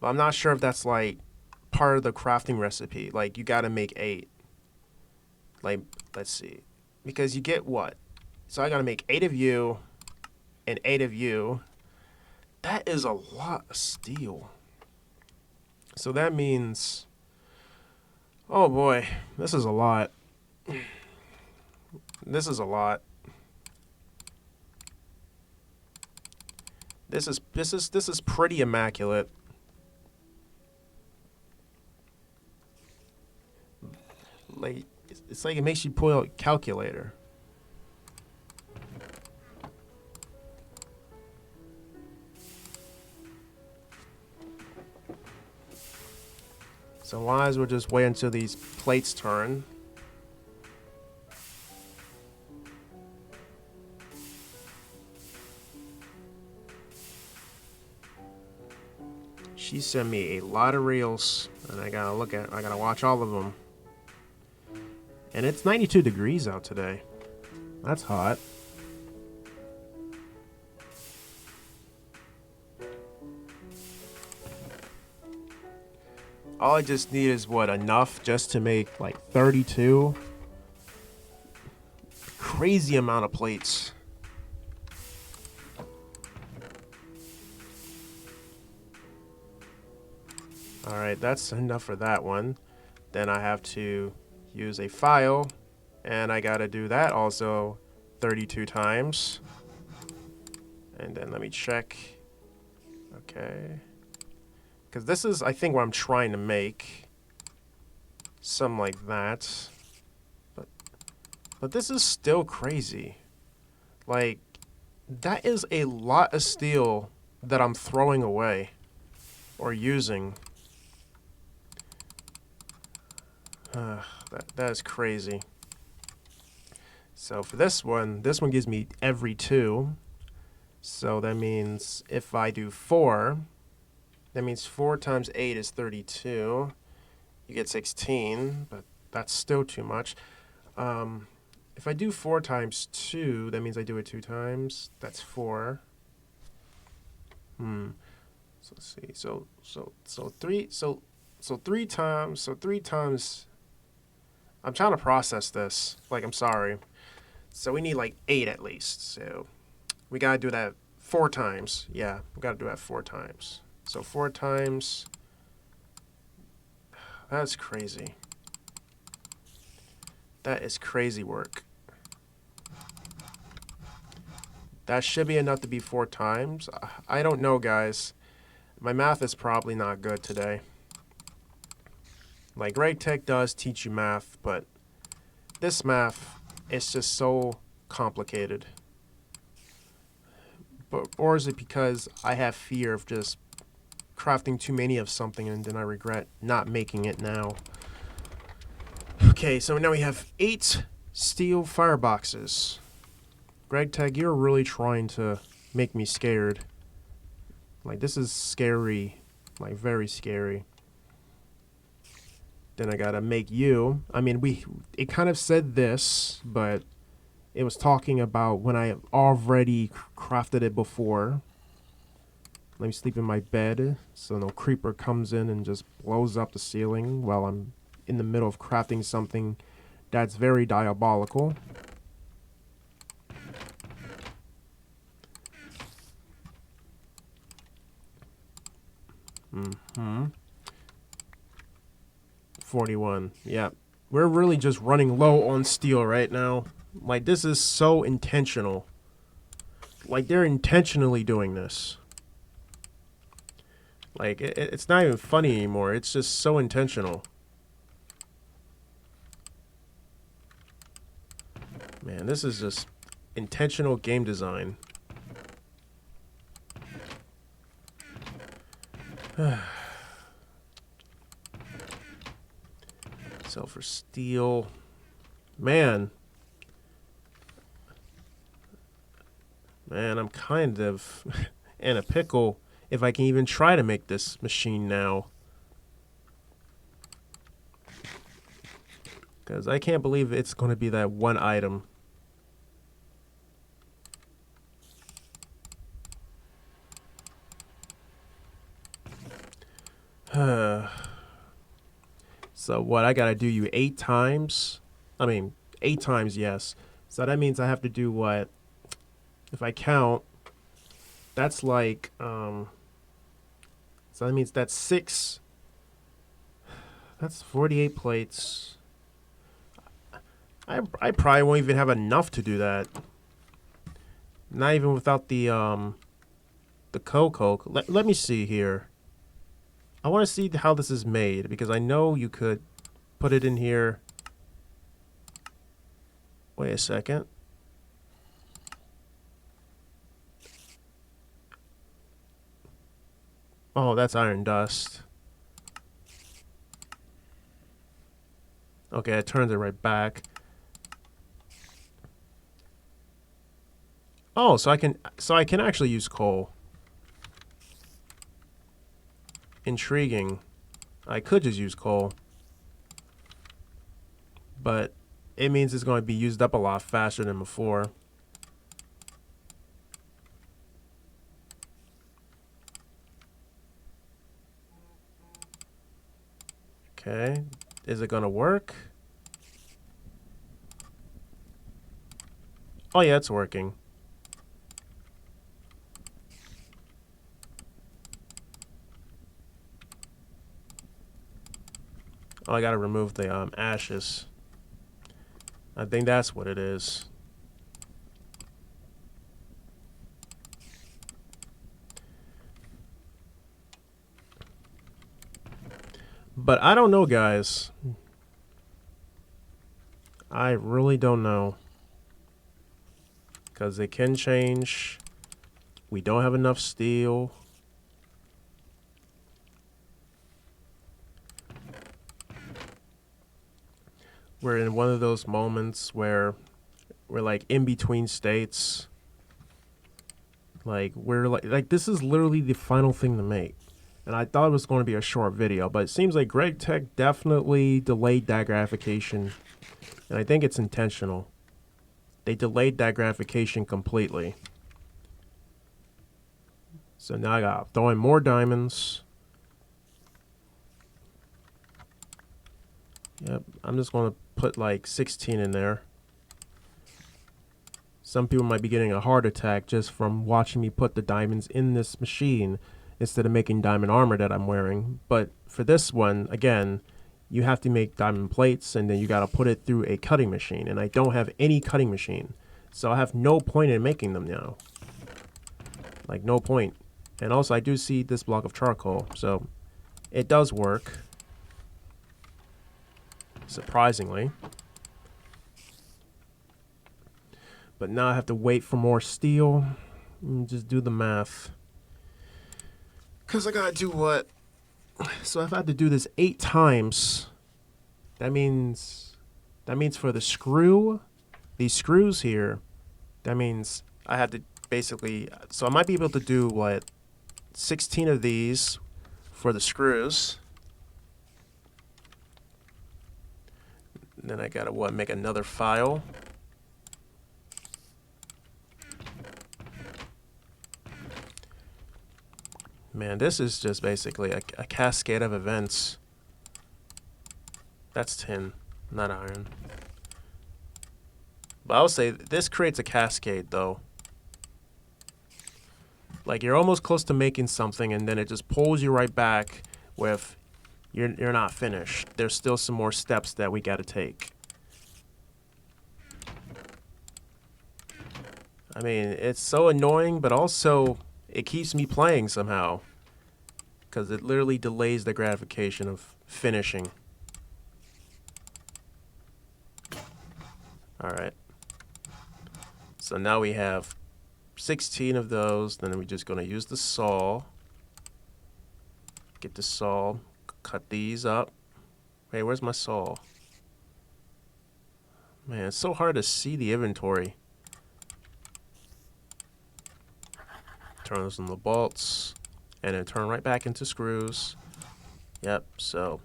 But I'm not sure if that's like part of the crafting recipe. Like, you gotta make 8. Like, let's see, because you get what? So I gotta make 8 of you and 8 of you. That is a lot of steel. So that means, oh boy, this is a lot. This is a lot. This is pretty immaculate. Like, it's like it makes you pull out a calculator. So might as well just wait until these plates turn. She sent me a lot of reels, and I gotta watch all of them. And it's 92 degrees out today. That's hot. All I just need is what, enough just to make like 32. Crazy amount of plates. Alright, that's enough for that one. Then I have to use a file, and I gotta do that also 32 times. And then let me check. Okay. Because this is, I think, what I'm trying to make. Something like that. But this is still crazy. Like, that is a lot of steel that I'm throwing away. Or using. That is crazy. So for this one gives me every 2. So that means if I do 4, that means 4 times 8 is 32. You get 16, but that's still too much. If I do 4 times 2, that means I do it 2 times. That's 4. So let's see. So 3 times. I'm trying to process this. Like, I'm sorry. So we need like 8 at least. So we gotta do that 4 times. Yeah, we gotta do that 4 times. So 4 times. That's crazy. That is crazy work. That should be enough to be 4 times. I don't know, guys. My math is probably not good today. Like, GregTech does teach you math, but this math is just so complicated. Or is it because I have fear of just crafting too many of something and then I regret not making it now? Okay, so now we have 8 steel fireboxes. GregTech, you're really trying to make me scared. Like, this is scary. Like, very scary. Then I gotta make you. I mean, it kind of said this, but it was talking about when I already crafted it before. Let me sleep in my bed so no creeper comes in and just blows up the ceiling while I'm in the middle of crafting something that's very diabolical. Mm-hmm. 41. Yeah. We're really just running low on steel right now. Like, this is so intentional. Like, they're intentionally doing this. Like, it's not even funny anymore. It's just so intentional. Man, this is just intentional game design. Sell for steel. Man, I'm kind of in a pickle if I can even try to make this machine now. Because I can't believe it's going to be that one item. So what, I gotta do you 8 times? I mean, 8 times, yes. So that means I have to do what? If I count, that's like, so that means that's 6. That's 48 plates. I probably won't even have enough to do that. Not even without the coke. Let me see here. I want to see how this is made, because I know you could put it in here. Wait a second. Oh, that's iron dust. Okay, it turns it right back. Oh, so I can actually use coal. Intriguing. I could just use coal, but it means it's going to be used up a lot faster than before. Okay, is it going to work? Oh yeah, it's working. Oh, I gotta remove the ashes. I think that's what it is. But I don't know, guys. I really don't know. Because it can change. We don't have enough steel. We're in one of those moments where we're like in between states. Like, we're like this is literally the final thing to make. And I thought it was going to be a short video, but it seems like GregTech definitely delayed that gratification. And I think it's intentional. They delayed that gratification completely. So now I got throw in more diamonds. Yep, I'm just going to put like 16 in there. Some people might be getting a heart attack just from watching me put the diamonds in this machine instead of making diamond armor that I'm wearing. But for this one, again, you have to make diamond plates and then you got to put it through a cutting machine. And I don't have any cutting machine. So I have no point in making them now. Like, no point. And also, I do see this block of charcoal. So it does work. Surprisingly. But now I have to wait for more steel. And just do the math. Because I gotta do what? So if I have to do this 8 times, that means for the screw, these screws here, that means I have to basically, so I might be able to do what, 16 of these for the screws. And then I gotta what, make another file. Man, this is just basically a cascade of events. That's tin, not iron. But I would say this creates a cascade, though. Like you're almost close to making something and then it just pulls you right back with you're not finished. There's still some more steps that we got to take. I mean, it's so annoying, but also it keeps me playing somehow because it literally delays the gratification of finishing. All right. So now we have 16 of those. Then we're just going to use the saw. Get the saw. Cut these up. Hey, where's my saw? Man, it's so hard to see the inventory. Turn those on the bolts. And then turn right back into screws. Yep, so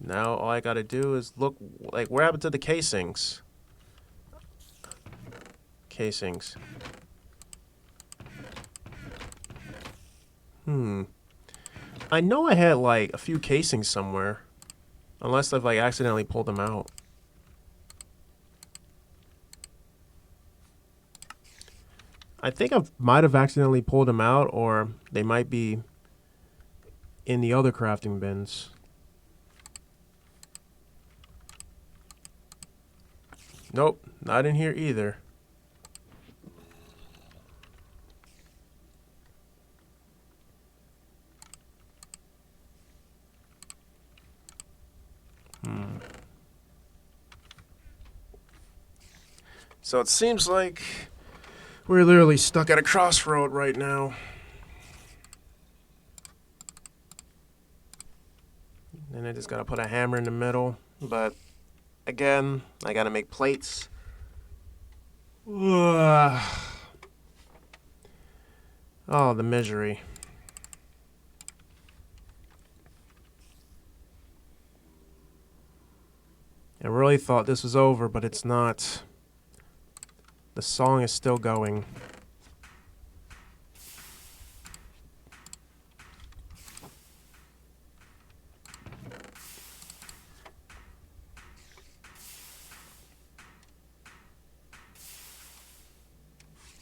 now all I gotta do is look, like, what happened to the casings? Casings. I know I had, like, a few casings somewhere. Unless I've, like, accidentally pulled them out. I think I might have accidentally pulled them out, or they might be in the other crafting bins. Nope, not in here either. So it seems like we're literally stuck at a crossroad right now. And I just gotta put a hammer in the middle. But again, I gotta make plates. Oh, the misery. I really thought this was over, but it's not. The song is still going.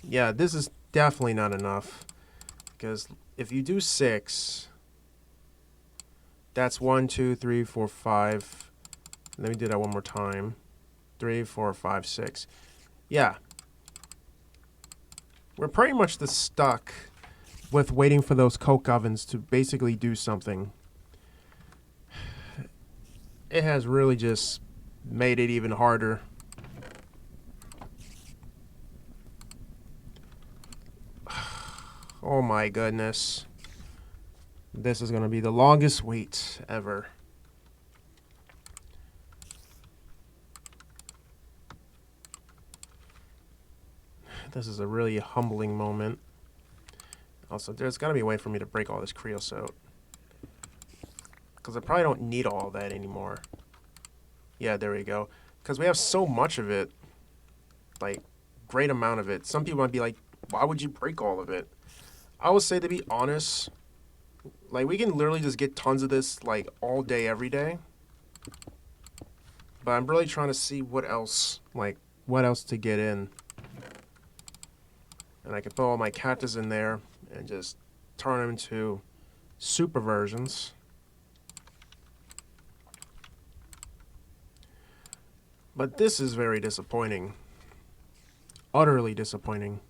Yeah, this is definitely not enough. Because if you do 6, that's 1, 2, 3, 4, 5. Let me do that one more time. 3, 4, 5, 6. Yeah. We're pretty much just stuck with waiting for those coke ovens to basically do something. It has really just made it even harder. Oh my goodness. This is going to be the longest wait ever. This is a really humbling moment. Also, there's got to be a way for me to break all this creosote. Because I probably don't need all that anymore. Yeah, there we go. Because we have so much of it. Like, great amount of it. Some people might be like, why would you break all of it? I would say, to be honest, like, we can literally just get tons of this, like, all day, every day. But I'm really trying to see what else, like, what else to get in. And I can put all my cactus in there and just turn them into super versions. But this is very disappointing. Utterly disappointing.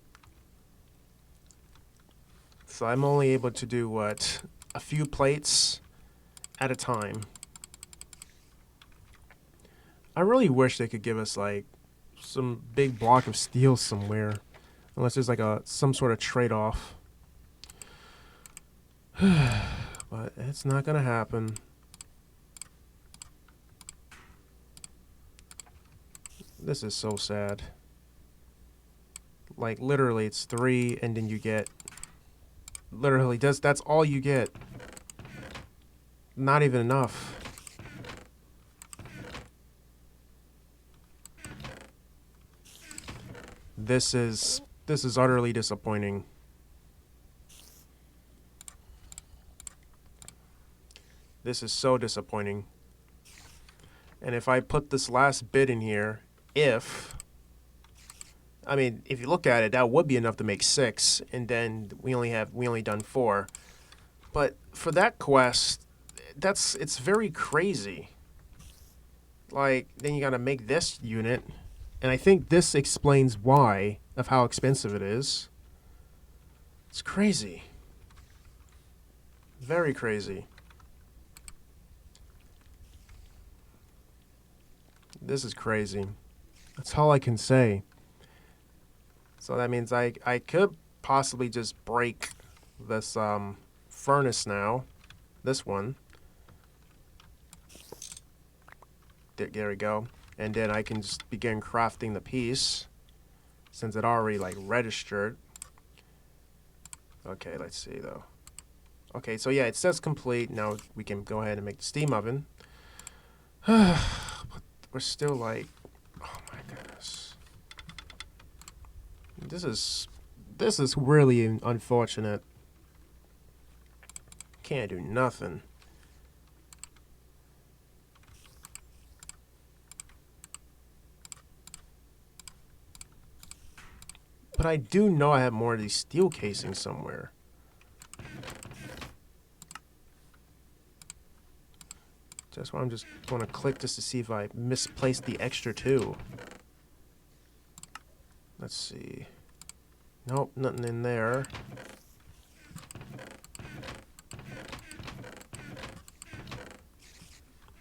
So I'm only able to do, what, a few plates at a time. I really wish they could give us, like, some big block of steel somewhere. Unless there's, like, some sort of trade-off. But it's not gonna happen. This is so sad. Like, literally, it's 3, and then you get... Literally, that's all you get. Not even enough. This is utterly disappointing. This is so disappointing. And if I put this last bit in here, if I mean, if you look at it, that would be enough to make 6, and then we only done 4. But for that quest, it's very crazy. Like, then you gotta make this unit, and I think this explains why of how expensive it is. It's crazy. Very crazy. This is crazy. That's all I can say. So that means I could possibly just break this furnace now. This one. There we go. And then I can just begin crafting the piece, since it already like registered. Okay, let's see though. Okay, so yeah, it says complete. Now we can go ahead and make the steam oven. But we're still like, oh my goodness. This is really unfortunate. Can't do nothing. But I do know I have more of these steel casings somewhere. That's why I'm just going to click just to see if I misplaced the extra 2. Let's see. Nope, nothing in there.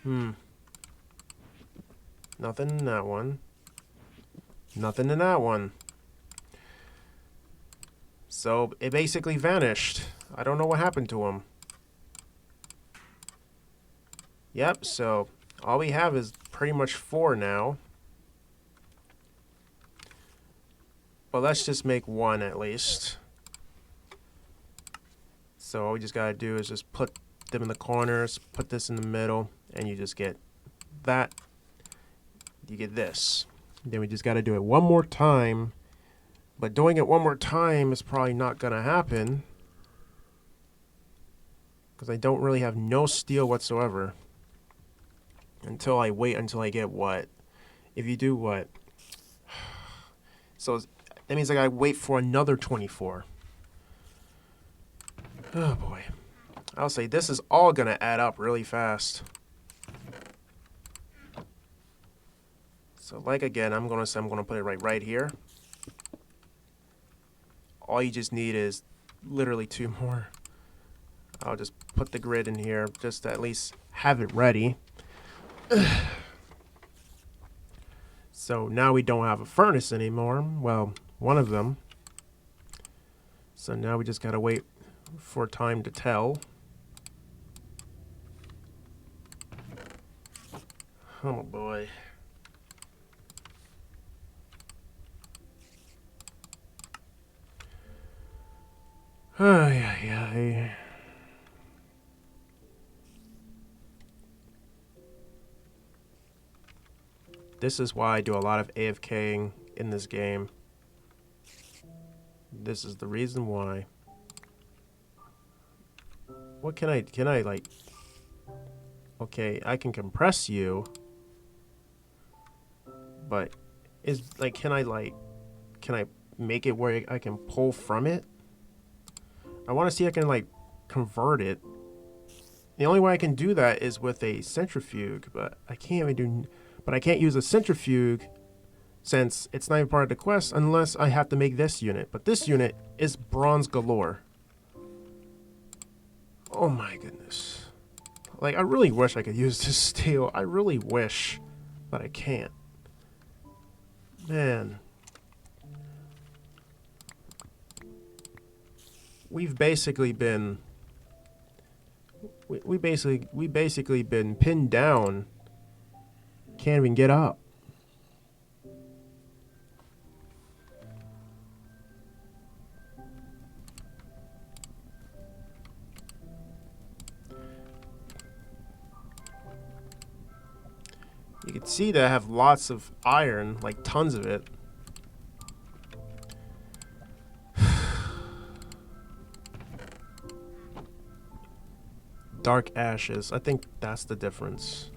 Nothing in that one. Nothing in that one. So it basically vanished. I don't know what happened to him. Yep, so all we have is pretty much 4 now. But let's just make 1 at least. So all we just gotta do is just put them in the corners, put this in the middle, and you just get that. You get this. Then we just gotta do it one more time. But doing it one more time is probably not gonna happen, because I don't really have no steel whatsoever. Until I wait until I get what? If you do what? So that means I gotta wait for another 24. Oh boy. I'll say this is all gonna add up really fast. So like again, I'm gonna put it right here. All you just need is literally 2 more. I'll just put the grid in here just to at least have it ready. So now we don't have a furnace anymore. Well, one of them. So now we just gotta wait for time to tell. Oh boy. Ay, ay, ay. This is why I do a lot of AFKing in this game. This is the reason why. What can I like... Okay, I can compress you. But is like, can I make it where I can pull from it? I want to see if I can like convert it. The only way I can do that is with a centrifuge, but I can't even do... But I can't use a centrifuge since it's not even part of the quest unless I have to make this unit. But this unit is bronze galore. Oh my goodness. Like, I really wish I could use this steel. I really wish, but I can't. Man. We've basically been... We basically been pinned down. Can't even get up. You can see that I have lots of iron, like tons of it. Dark ashes. I think that's the difference.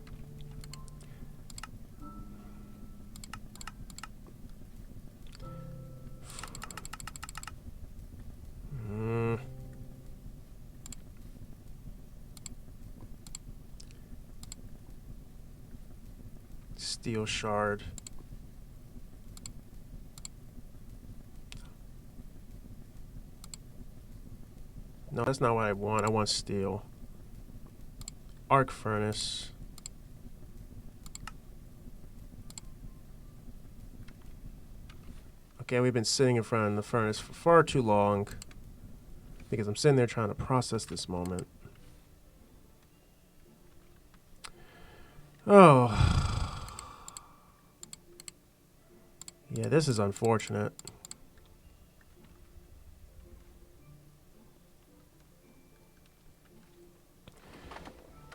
steel shard. No, that's not what I want. I want steel. Arc furnace. Okay, we've been sitting in front of the furnace for far too long because I'm sitting there trying to process this moment. Oh. Yeah, this is unfortunate.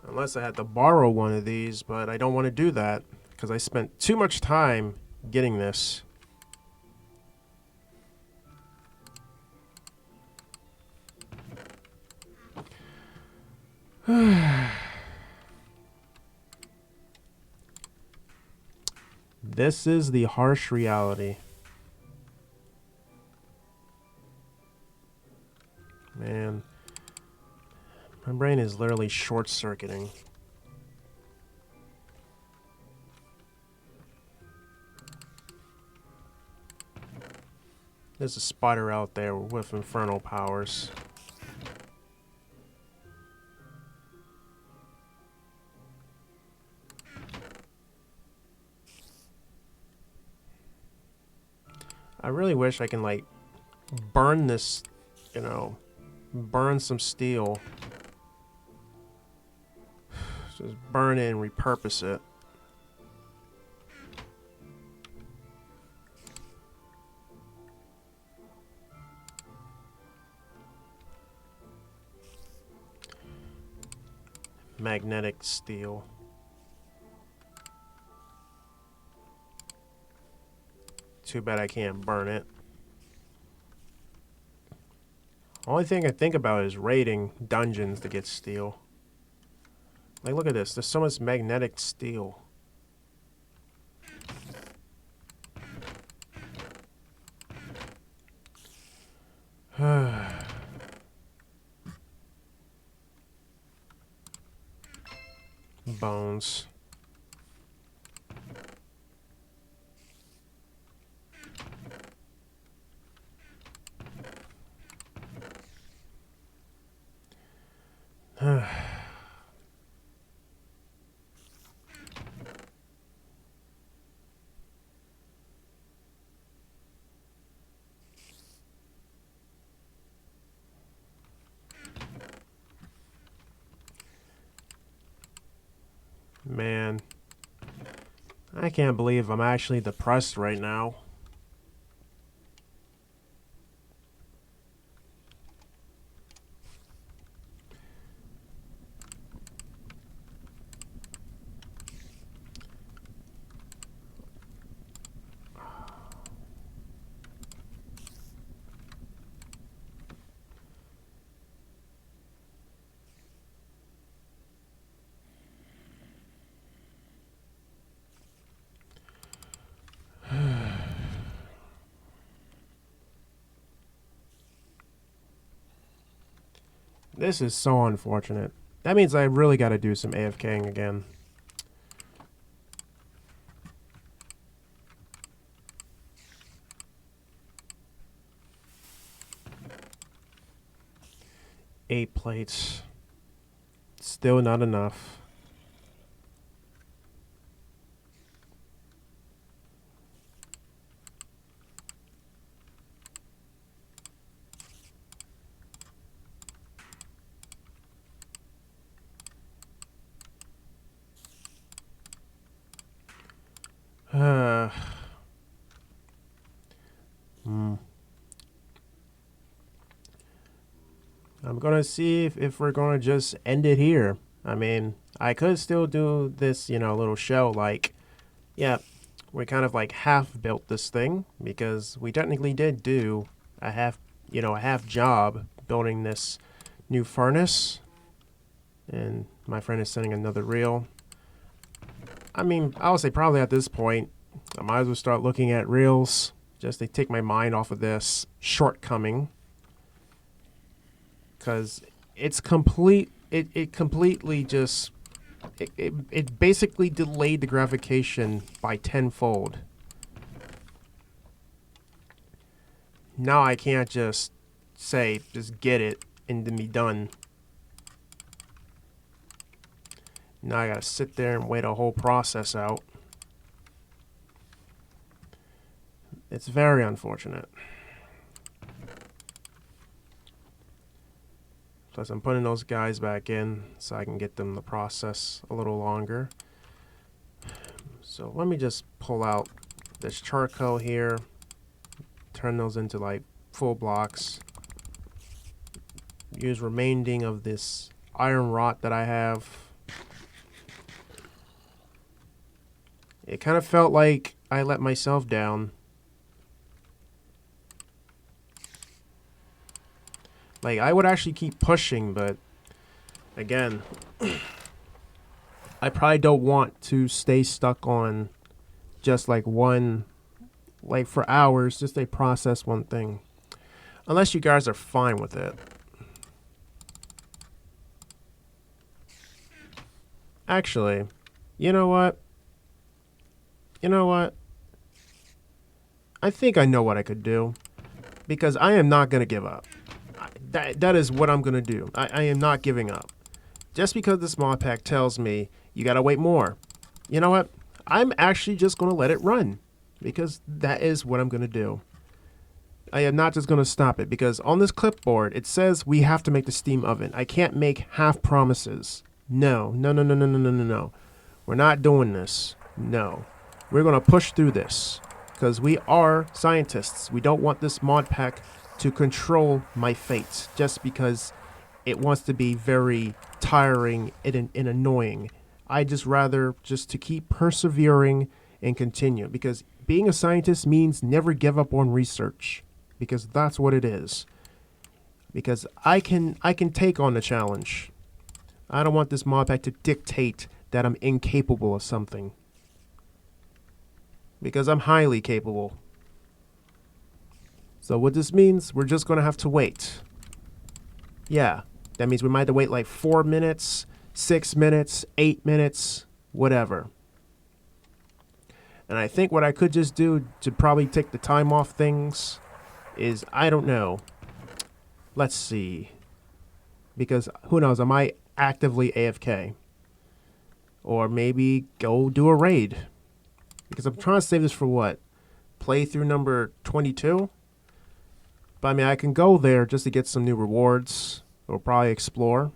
Unless I had to borrow one of these, but I don't want to do that because I spent too much time getting this. This is the harsh reality. Man, my brain is literally short-circuiting. There's a spider out there with infernal powers. I really wish I can, like, burn this, you know, burn some steel. Just burn it and repurpose it. Magnetic steel. Too bad I can't burn it. Only thing I think about is raiding dungeons to get steel. Like, look at this. There's so much magnetic steel. Bones. Man, I can't believe I'm actually depressed right now. This is so unfortunate. That means I really got to do some AFKing again. Eight plates. Still not enough. I'm gonna see if we're gonna just end it here. I mean, I could still do this, you know, little show like, yeah, we kind of like half built this thing because we technically did do a half, you know, a half job building this new furnace. And my friend is sending another reel. I mean, I would say probably at this point, I might as well start looking at reels just to take my mind off of this shortcoming. Because it's complete, it completely just it basically delayed the gratification by tenfold. Now I can't just say, just get it and then be done. Now I gotta sit there and wait a whole process out. It's very unfortunate. Plus I'm putting those guys back in so I can get them to process a little longer. So let me just pull out this charcoal here, turn those into like full blocks. Use remaining of this iron rot that I have. It kind of felt like I let myself down. Like, I would actually keep pushing, but again, I probably don't want to stay stuck on just like one, like for hours, just a process one thing. Unless you guys are fine with it. Actually, you know what? You know what? I think I know what I could do. Because I am not going to give up. That is what I'm going to do. I am not giving up. Just because this mod pack tells me you got to wait more. You know what? I'm actually just going to let it run. Because that is what I'm going to do. I am not just going to stop it. Because on this clipboard, it says we have to make the steam oven. I can't make half promises. No. We're not doing this. No. We're going to push through this. Because we are scientists. We don't want this mod pack to control my fate just because it wants to be very tiring and annoying. I just rather just to keep persevering and continue, because being a scientist means never give up on research, because that's what it is. Because I can take on the challenge. I don't want this mod pack to dictate that I'm incapable of something, because I'm highly capable. So what this means, we're just going to have to wait. Yeah, that means we might have to wait like 4 minutes, 6 minutes, 8 minutes, whatever. And I think what I could just do to probably take the time off things is, I don't know. Let's see. Because who knows, I might actively AFK. Or maybe go do a raid. Because I'm trying to save this for what? Playthrough number 22? But I mean, I can go there just to get some new rewards, or probably explore.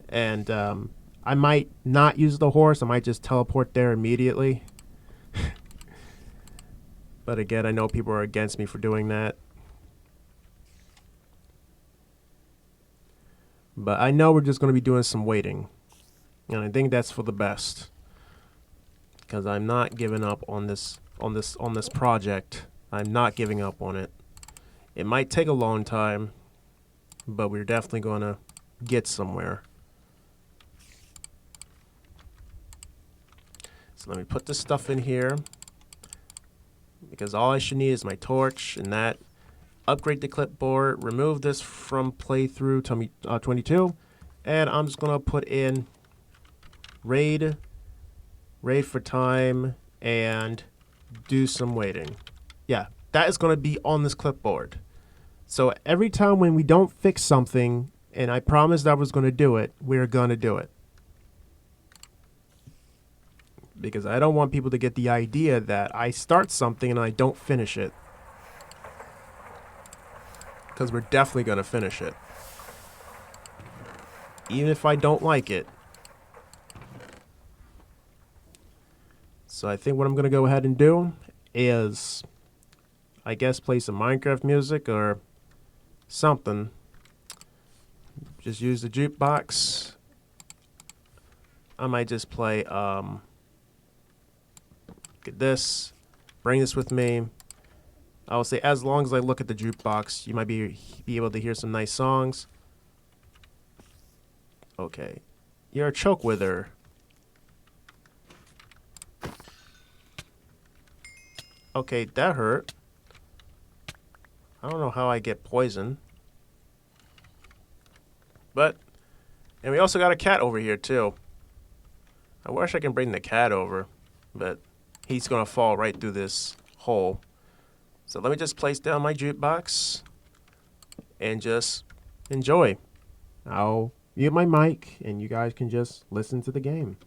And I might not use the horse. I might just teleport there immediately. But again, I know people are against me for doing that. But I know we're just going to be doing some waiting. And I think that's for the best. Because I'm not giving up on this project. I'm not giving up on it. It might take a long time, but we're definitely going to get somewhere. So let me put this stuff in here, because all I should need is my torch and that. Upgrade the clipboard, remove this from playthrough 22, and I'm just going to put in raid for time, and do some waiting. Yeah, that is going to be on this clipboard. So every time when we don't fix something, and I promised I was going to do it, we're going to do it. Because I don't want people to get the idea that I start something and I don't finish it. Because we're definitely going to finish it. Even if I don't like it. So I think what I'm going to go ahead and do is, I guess, play some Minecraft music or something. Just use the jukebox. I might just play, get this, bring this with me. I will say, as long as I look at the jukebox, you might be able to hear some nice songs. Okay. You're a choke wither. Okay, that hurt. I don't know how I get poison. But And we also got a cat over here too. I wish I can bring the cat over, but he's gonna fall right through this hole. So let me just place down my jukebox and just enjoy. I'll mute my mic and you guys can just listen to the game.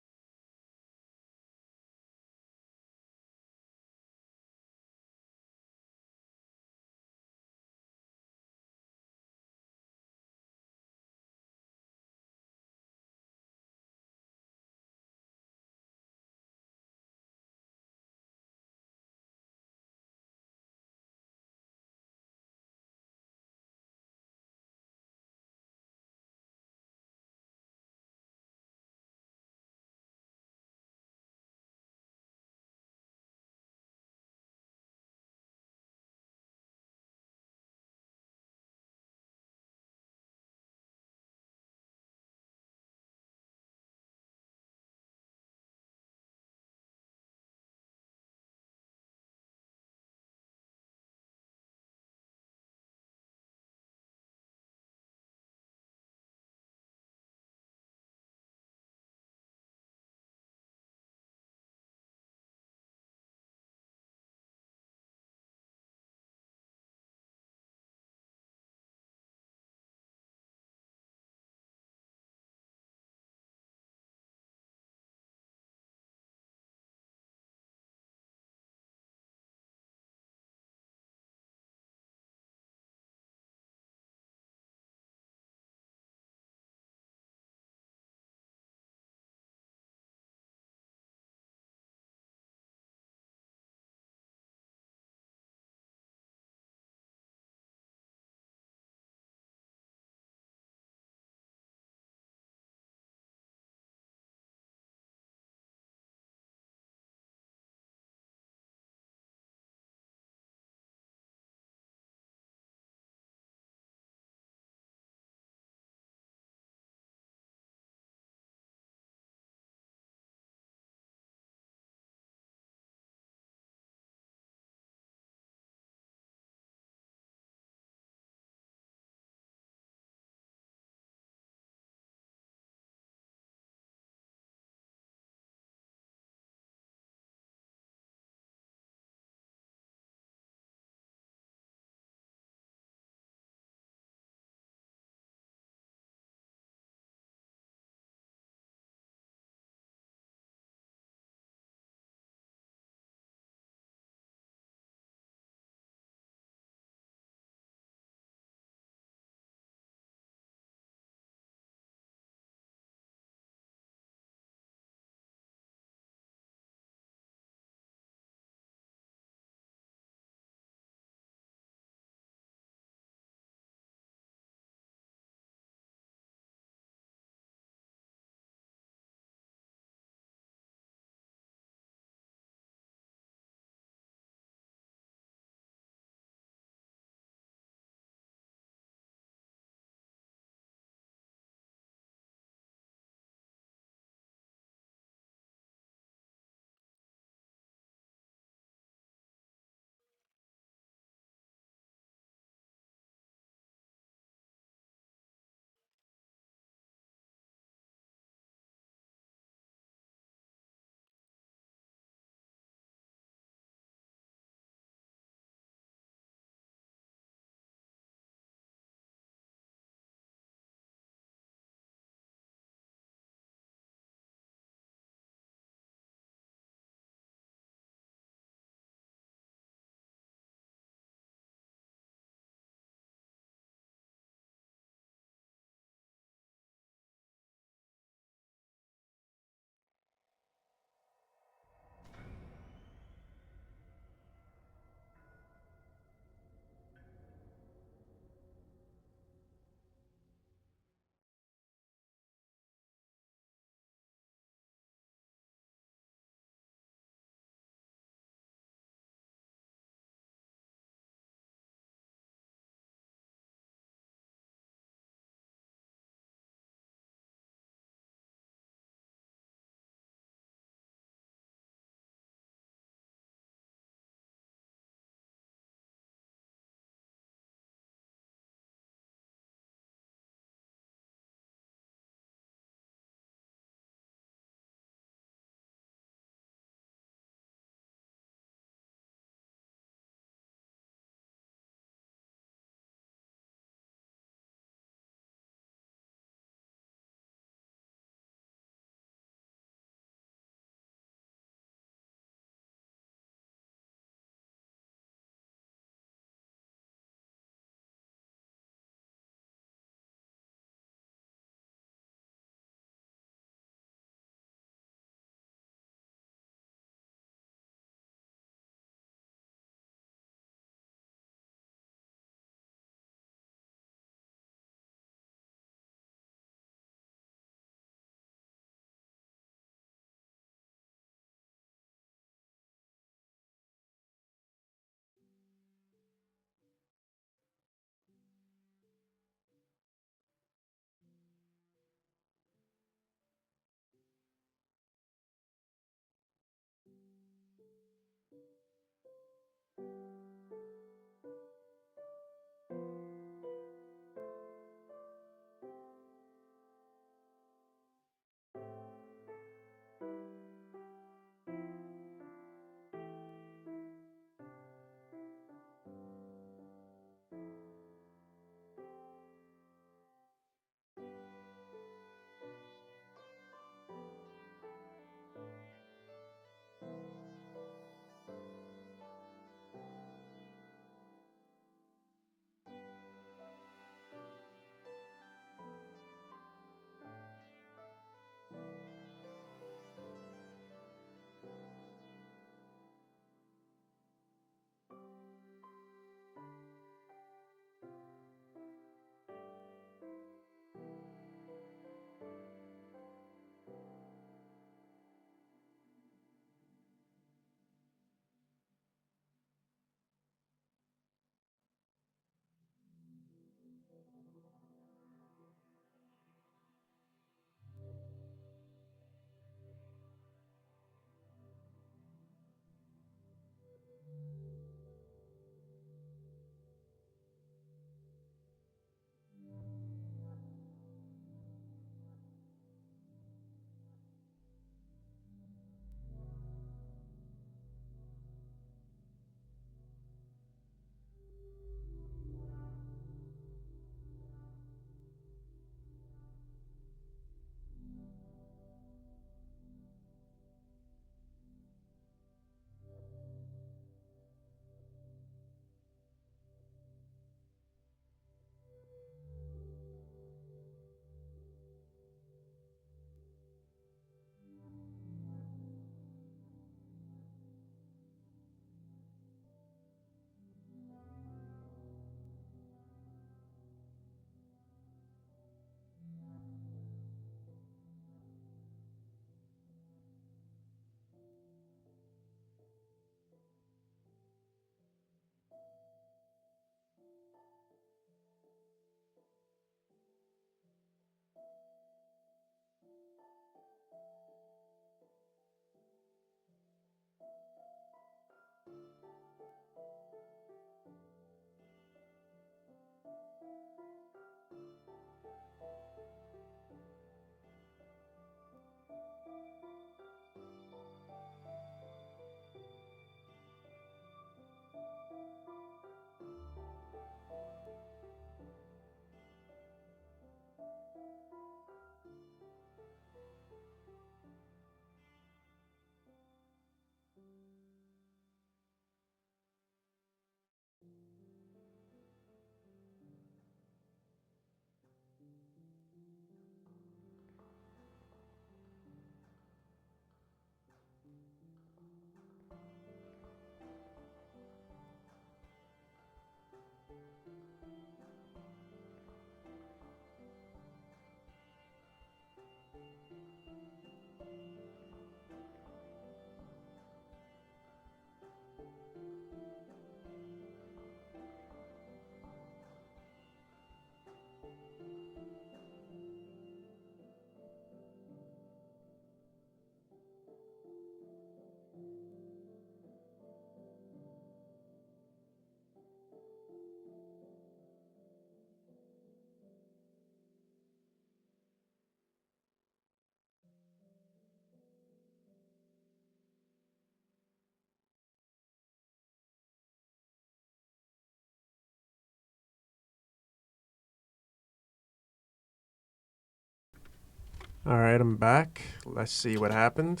Alright, I'm back. Let's see what happened.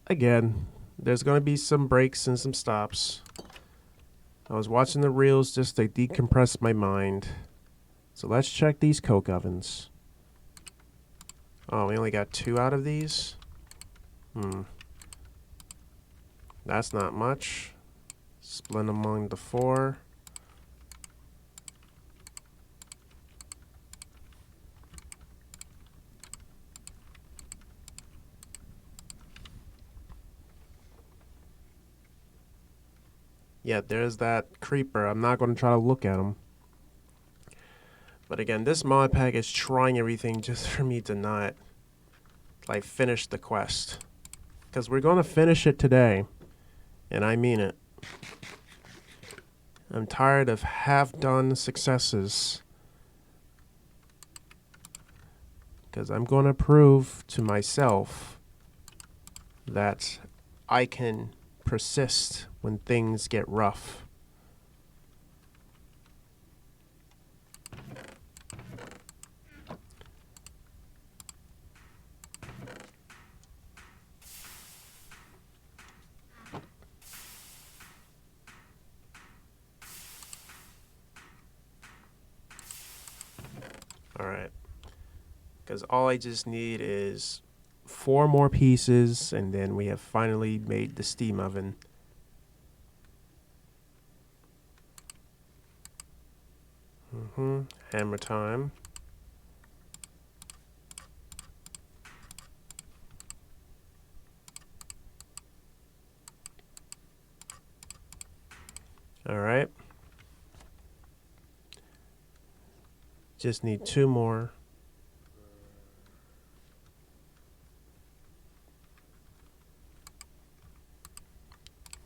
Again, there's going to be some breaks and some stops. I was watching the reels just to decompress my mind. So let's check these coke ovens. Oh, we only got 2 out of these? That's not much. Split among the 4. Yeah, there's that creeper. I'm not going to try to look at him. But again, this mod pack is trying everything just for me to not, like, finish the quest. Because we're going to finish it today. And I mean it. I'm tired of half-done successes. Because I'm going to prove to myself that I can persist when things get rough. Alright. Because all I just need is 4 more pieces, and then we have finally made the steam oven. Hammer time. Alright. Just need 2 more.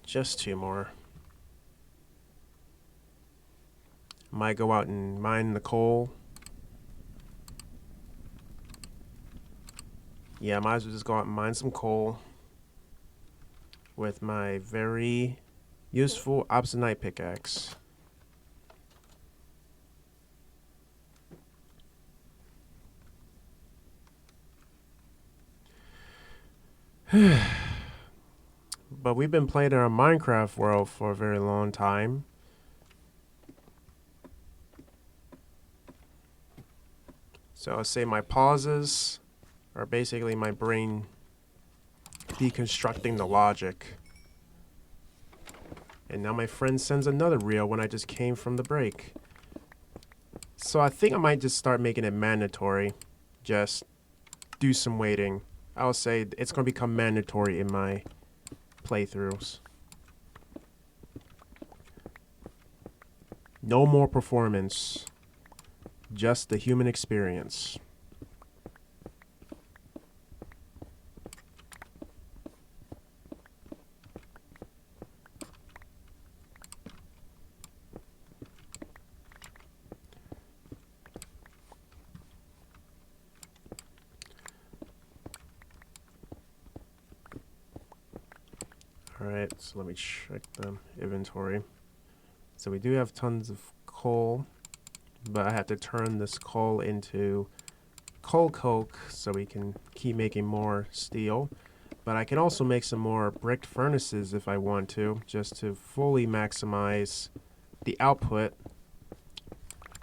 Just 2 more. Might go out and mine the coal. Yeah, I might as well just go out and mine some coal with my very useful obsidian pickaxe. But we've been playing in our Minecraft world for a very long time. So I'll say my pauses are basically my brain deconstructing the logic. And now my friend sends another reel when I just came from the break. So I think I might just start making it mandatory. Just do some waiting. I'll say it's going to become mandatory in my playthroughs. No more performance. Just the human experience. Alright, so let me check the inventory. So we do have tons of coal, but I have to turn this coal into coal coke so we can keep making more steel. But I can also make some more bricked furnaces if I want to, just to fully maximize the output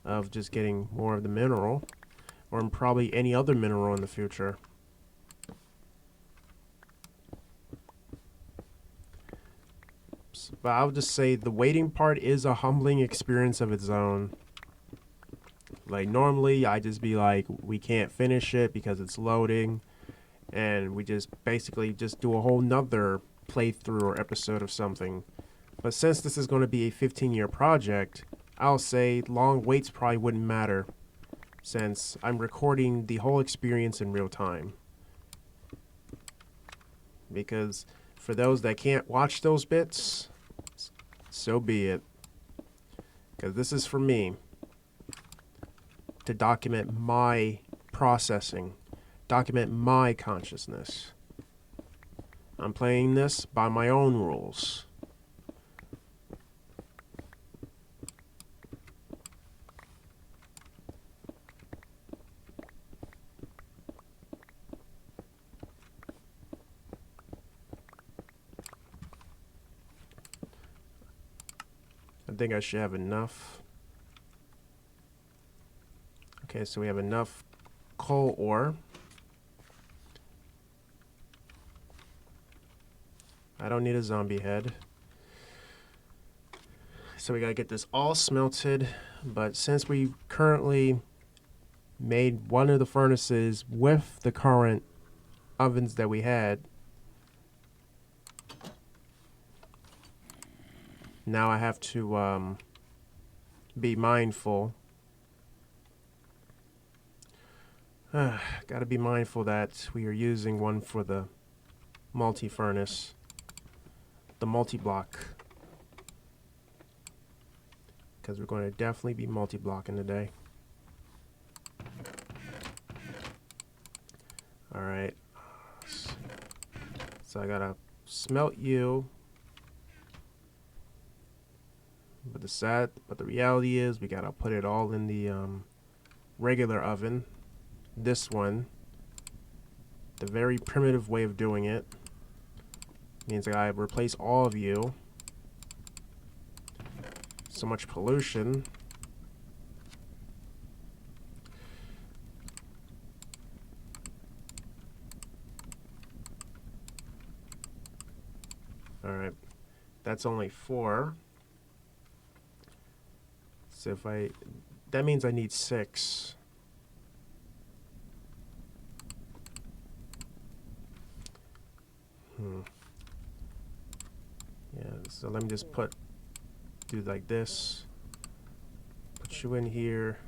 of just getting more of the mineral, or probably any other mineral in the future. But I'll just say the waiting part is a humbling experience of its own. Like, normally I just be like, we can't finish it because it's loading, and we just basically just do a whole nother playthrough or episode of something. But since this is going to be a 15-year project, I'll say long waits probably wouldn't matter, since I'm recording the whole experience in real time. Because for those that can't watch those bits, so be it. Because this is for me to document my processing, document my consciousness. I'm playing this by my own rules. I think I should have enough. Okay, so we have enough coal ore. I don't need a zombie head. So we gotta get this all smelted, but since we currently made one of the furnaces with the current ovens that we had, now I have to be mindful. Gotta be mindful that we are using one for the multi-furnace, the multi-block, because we're going to definitely be multi-blocking today. Alright, so I gotta smelt you, but the reality is we gotta put it all in the regular oven. This one, the very primitive way of doing it, means I gotta replace all of you. So much pollution. Alright, that's only 4. So that means I need 6. Yeah, so let me just do like this. Put you in here.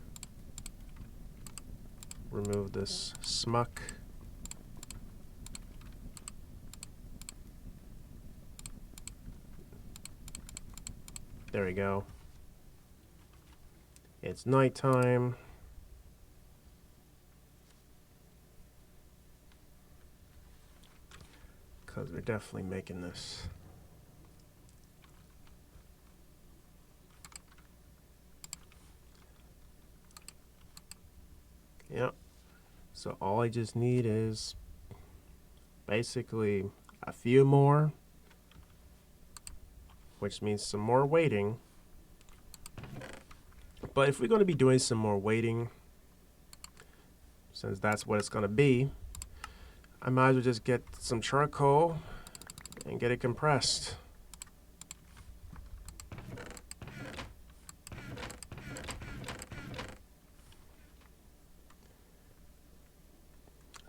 Remove this smuck. There we go. It's nighttime. Because we're definitely making this. Yep. So all I just need is basically a few more, which means some more waiting. But if we're going to be doing some more waiting, since that's what it's going to be, I might as well just get some charcoal and get it compressed.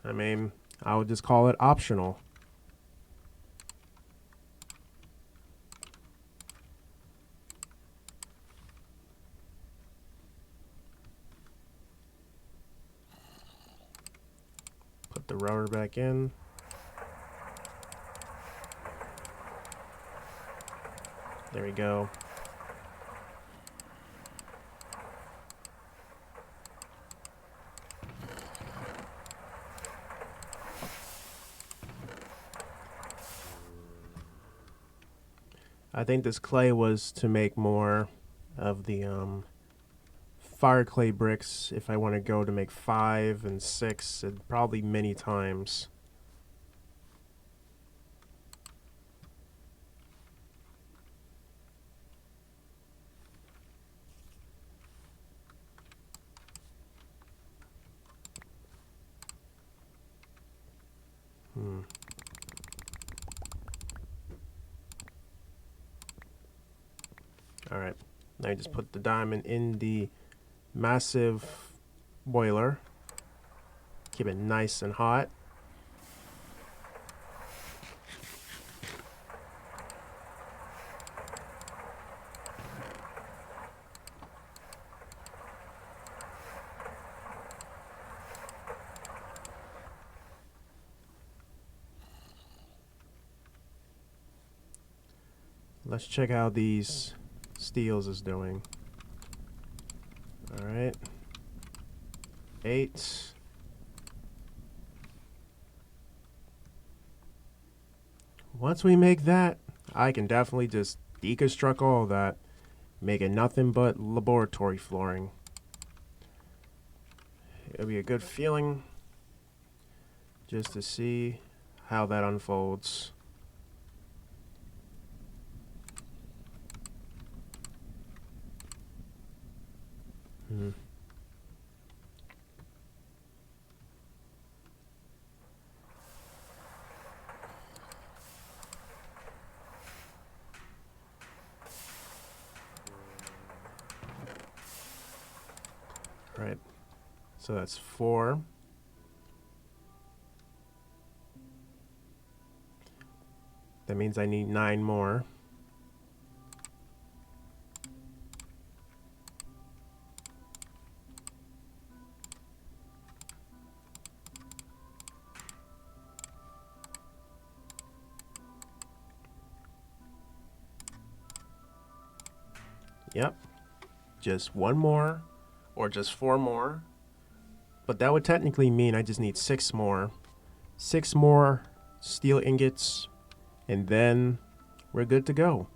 I mean, I would just call it optional. Put the rubber back in. There we go. I think this clay was to make more of the fire clay bricks if I want to go to make 5 and 6 and probably many times. Alright, now I just put the diamond in the massive boiler. Keep it nice and hot. Let's check how these steels is doing. Alright. 8. Once we make that, I can definitely just deconstruct all of that, make it nothing but laboratory flooring. It'll be a good feeling just to see how that unfolds. Mm. Right. So that's 4. That means I need 9 more. Yep. Just 1 more, or just 4 more. But that would technically mean I just need 6 more. 6 more steel ingots, and then we're good to go.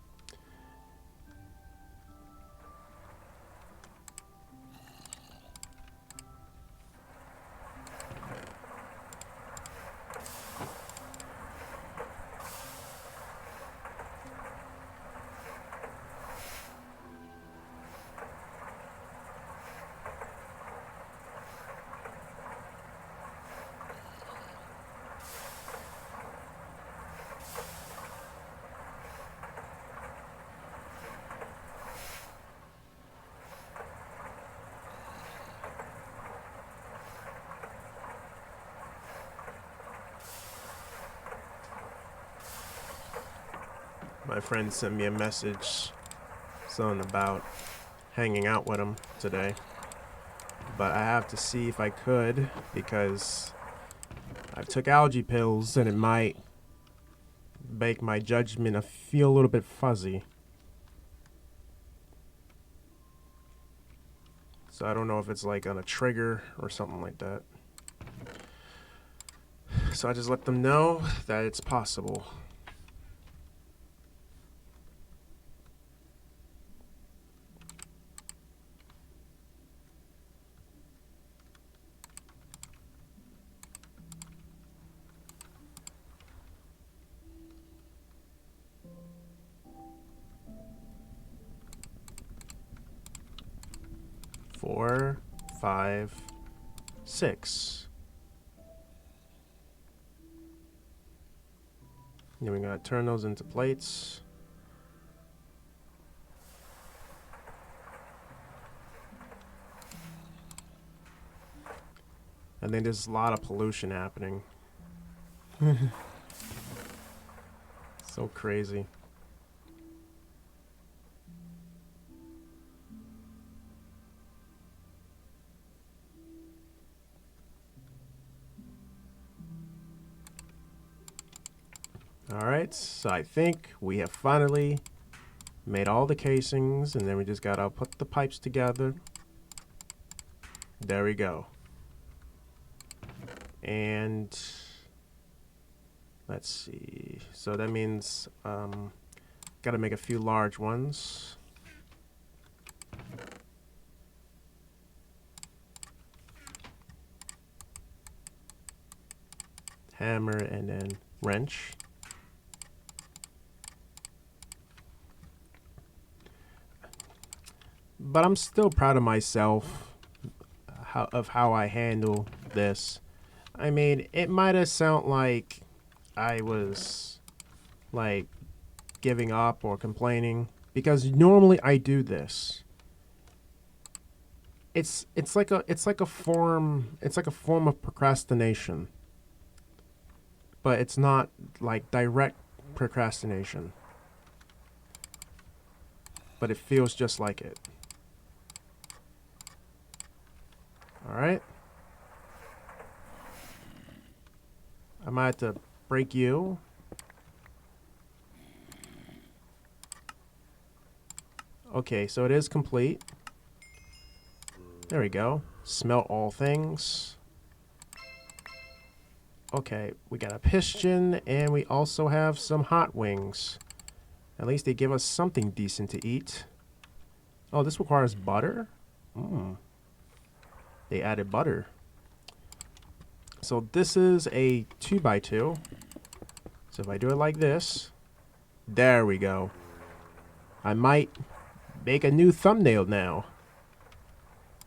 My friend sent me a message, something about hanging out with him today. But I have to see if I could, because I took algae pills and it might make my judgment feel a little bit fuzzy. So I don't know if it's like on a trigger or something like that. So I just let them know that it's possible. Four, 5, 6. Then we gotta turn those into plates. And then there's a lot of pollution happening. So crazy. Alright, so I think we have finally made all the casings, and then we just gotta put the pipes together. There we go. And let's see. So that means gotta make a few large ones. Hammer and then wrench. But I'm still proud of myself of how I handle this. I mean, it might have sounded like I was like giving up or complaining, because normally I do this. It's like a form of procrastination. But it's not like direct procrastination. But it feels just like it. Alright. I might have to break you. Okay, so it is complete. There we go. Smelt all things. Okay, we got a piston, and we also have some hot wings. At least they give us something decent to eat. Oh, this requires butter? They added butter. So this is a 2x2. So if I do it like this, there we go. I might make a new thumbnail now.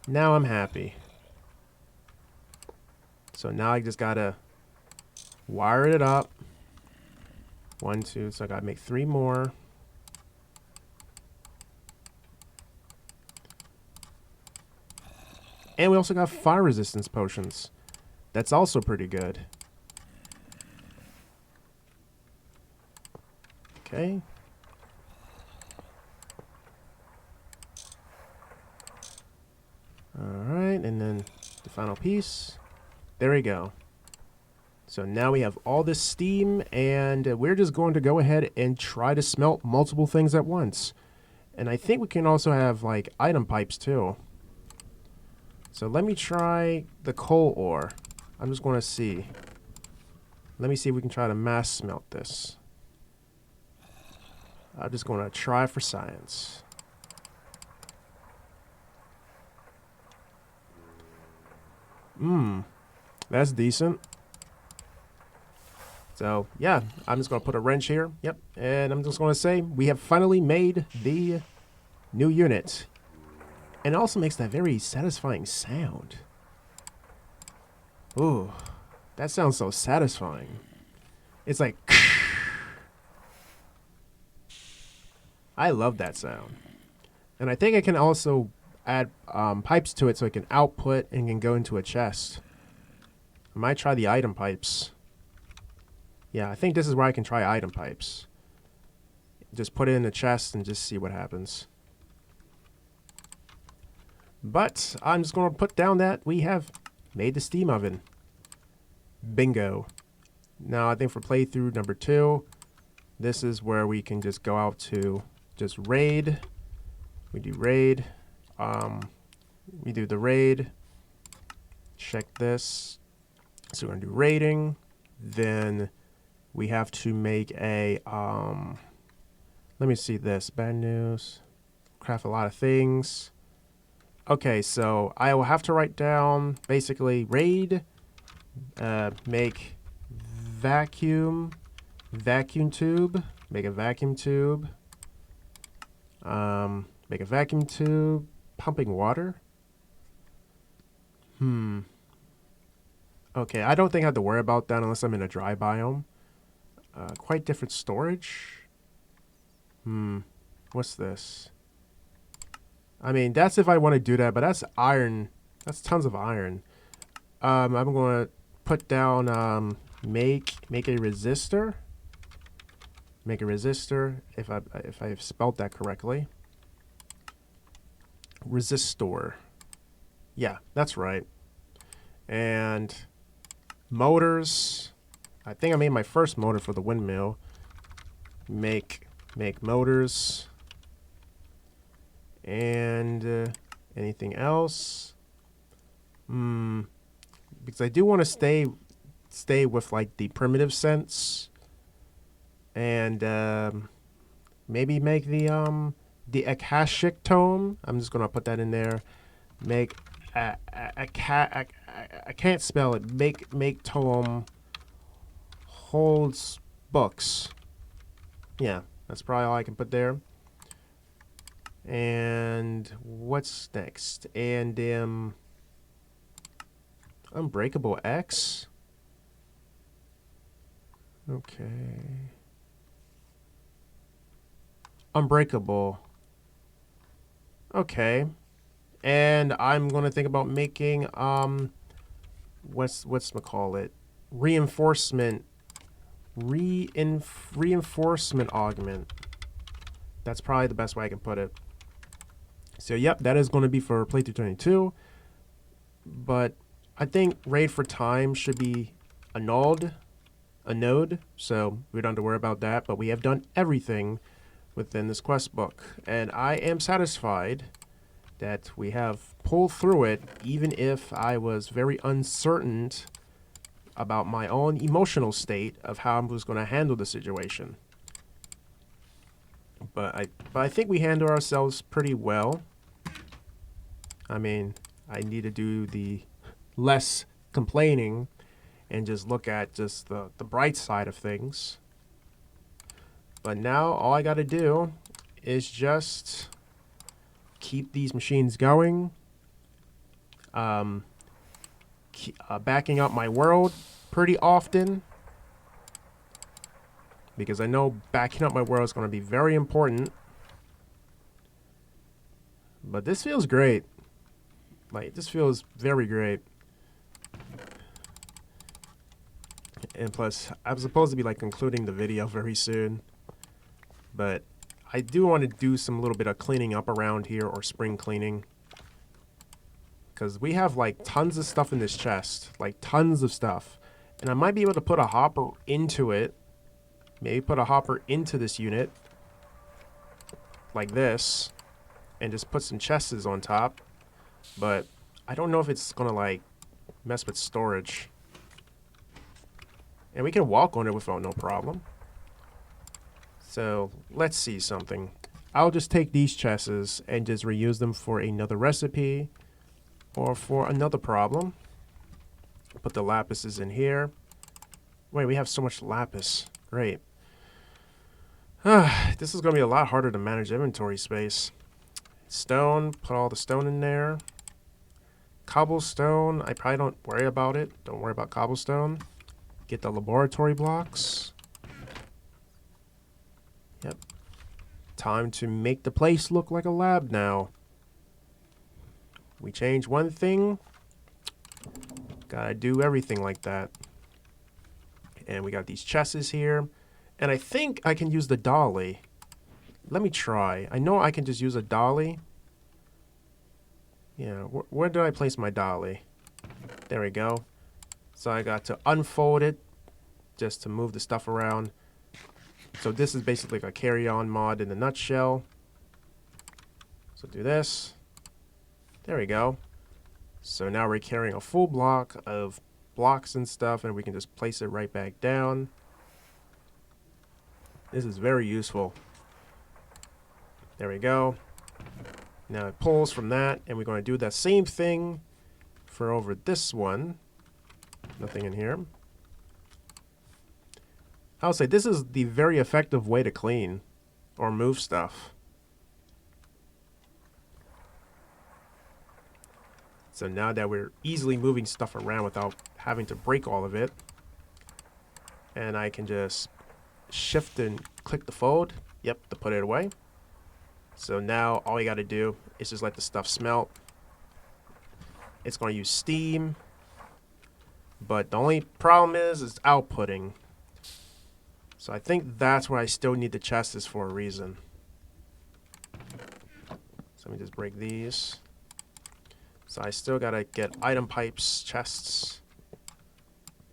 Now I'm happy. So now I just gotta wire it up. 1, 2, so I gotta make 3 more. And we also got fire resistance potions. That's also pretty good. Okay. Alright, and then the final piece. There we go. So now we have all this steam, and we're just going to go ahead and try to smelt multiple things at once. And I think we can also have, like, item pipes, too. So let me try the coal ore. I'm just going to see. Let me see if we can try to mass smelt this. I'm just going to try for science. That's decent. So, yeah, I'm just going to put a wrench here. Yep, and I'm just going to say we have finally made the new unit. And it also makes that very satisfying sound. Ooh, that sounds so satisfying. It's like... I love that sound. And I think I can also add pipes to it so it can output and can go into a chest. I might try the item pipes. Yeah, I think this is where I can try item pipes. Just put it in the chest and just see what happens. But I'm just going to put down that we have made the steam oven. Bingo. Now I think for playthrough number 2, this is where we can just go out to just raid. We do raid. We do the raid. Check this. So we're going to do raiding. Then we have to make a, let me see this. Bad news. Craft a lot of things. Okay, so I will have to write down basically raid, make vacuum tube, make a vacuum tube, make a vacuum tube, pumping water. Okay, I don't think I have to worry about that unless I'm in a dry biome. Quite different storage. What's this? I mean, that's if I want to do that, but that's iron. That's tons of iron. I'm going to put down make a resistor. Make a resistor, if I've spelled that correctly. Resistor. Yeah, that's right. And motors. I think I made my first motor for the windmill. Make motors. And anything else? Because I do want to stay with like the primitive sense, and maybe make the Akashic tome. I'm just gonna put that in there. Make I can't spell it. Make tome holds books. Yeah, that's probably all I can put there. And what's next? And Unbreakable X. Okay. Unbreakable. Okay. And I'm gonna think about making what's call it? Reinforcement augment. That's probably the best way I can put it. So yep, that is going to be for playthrough 22. But I think raid for time should be a node, so we don't have to worry about that. But we have done everything within this quest book, and I am satisfied that we have pulled through it, even if I was very uncertain about my own emotional state of how I was going to handle the situation. But I think we handle ourselves pretty well. I mean, I need to do the less complaining and just look at just the bright side of things. But now all I got to do is just keep these machines going backing up my world pretty often, because I know backing up my world is going to be very important. But this feels great. Like, this feels very great. And plus, I'm supposed to be like concluding the video very soon. But I do want to do some little bit of cleaning up around here, or spring cleaning. Because we have like tons of stuff in this chest. Like tons of stuff. And I might be able to put a hopper into it. Maybe put a hopper into this unit. Like this. And just put some chests on top. But I don't know if it's going to like mess with storage. And we can walk on it without no problem. So let's see something. I'll just take these chests and just reuse them for another recipe or for another problem. Put the lapises in here. Wait, we have so much lapis. Great. This is going to be a lot harder to manage inventory space. Stone, put all the stone in there. Cobblestone, I probably don't worry about it. Don't worry about cobblestone. Get the laboratory blocks. Yep. Time to make the place look like a lab now. We change one thing. Gotta do everything like that. And we got these chests here. And I think I can use the dolly. Let me try. I know I can just use a dolly. Yeah, where did I place my dolly? There we go. So I got to unfold it just to move the stuff around. So this is basically like a carry-on mod in a nutshell. So do this. There we go. So now we're carrying a full block of blocks and stuff, and we can just place it right back down. This is very useful. There we go. Now it pulls from that, and we're going to do that same thing for over this one. Nothing in here. I would say this is the very effective way to clean or move stuff. So now that we're easily moving stuff around without having to break all of it, and I can just shift and click the fold, yep, to put it away. So now all you got to do is just let the stuff smelt. It's going to use steam, but the only problem is it's outputting. So I think that's where I still need the chests for a reason. So let me just break these. So I still gotta get item pipes, chests.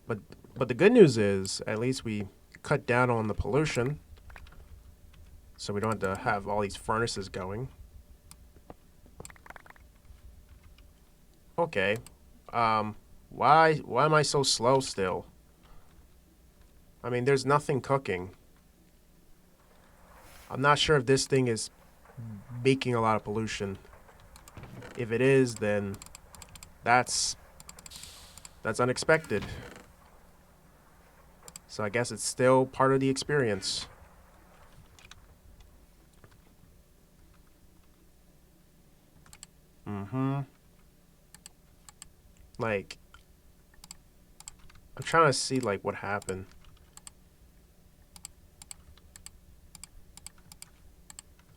But the good news is, at least we cut down on the pollution. So we don't have to have all these furnaces going. Okay. Why am I so slow still? I mean, there's nothing cooking. I'm not sure if this thing is making a lot of pollution. If it is, then that's unexpected. So I guess it's still part of the experience. Like, I'm trying to see like what happened.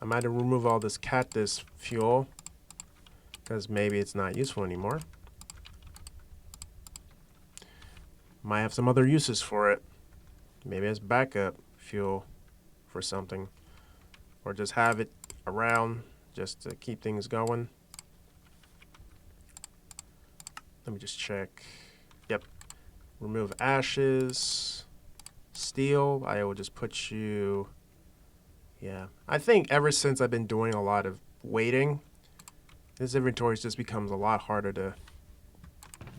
I might have removed all this cactus fuel because maybe it's not useful anymore. Might have some other uses for it. Maybe as backup fuel for something, or just have it around just to keep things going. Let me just check. Yep. Remove ashes. Steel. I will just put you. Yeah. I think ever since I've been doing a lot of waiting, this inventory just becomes a lot harder to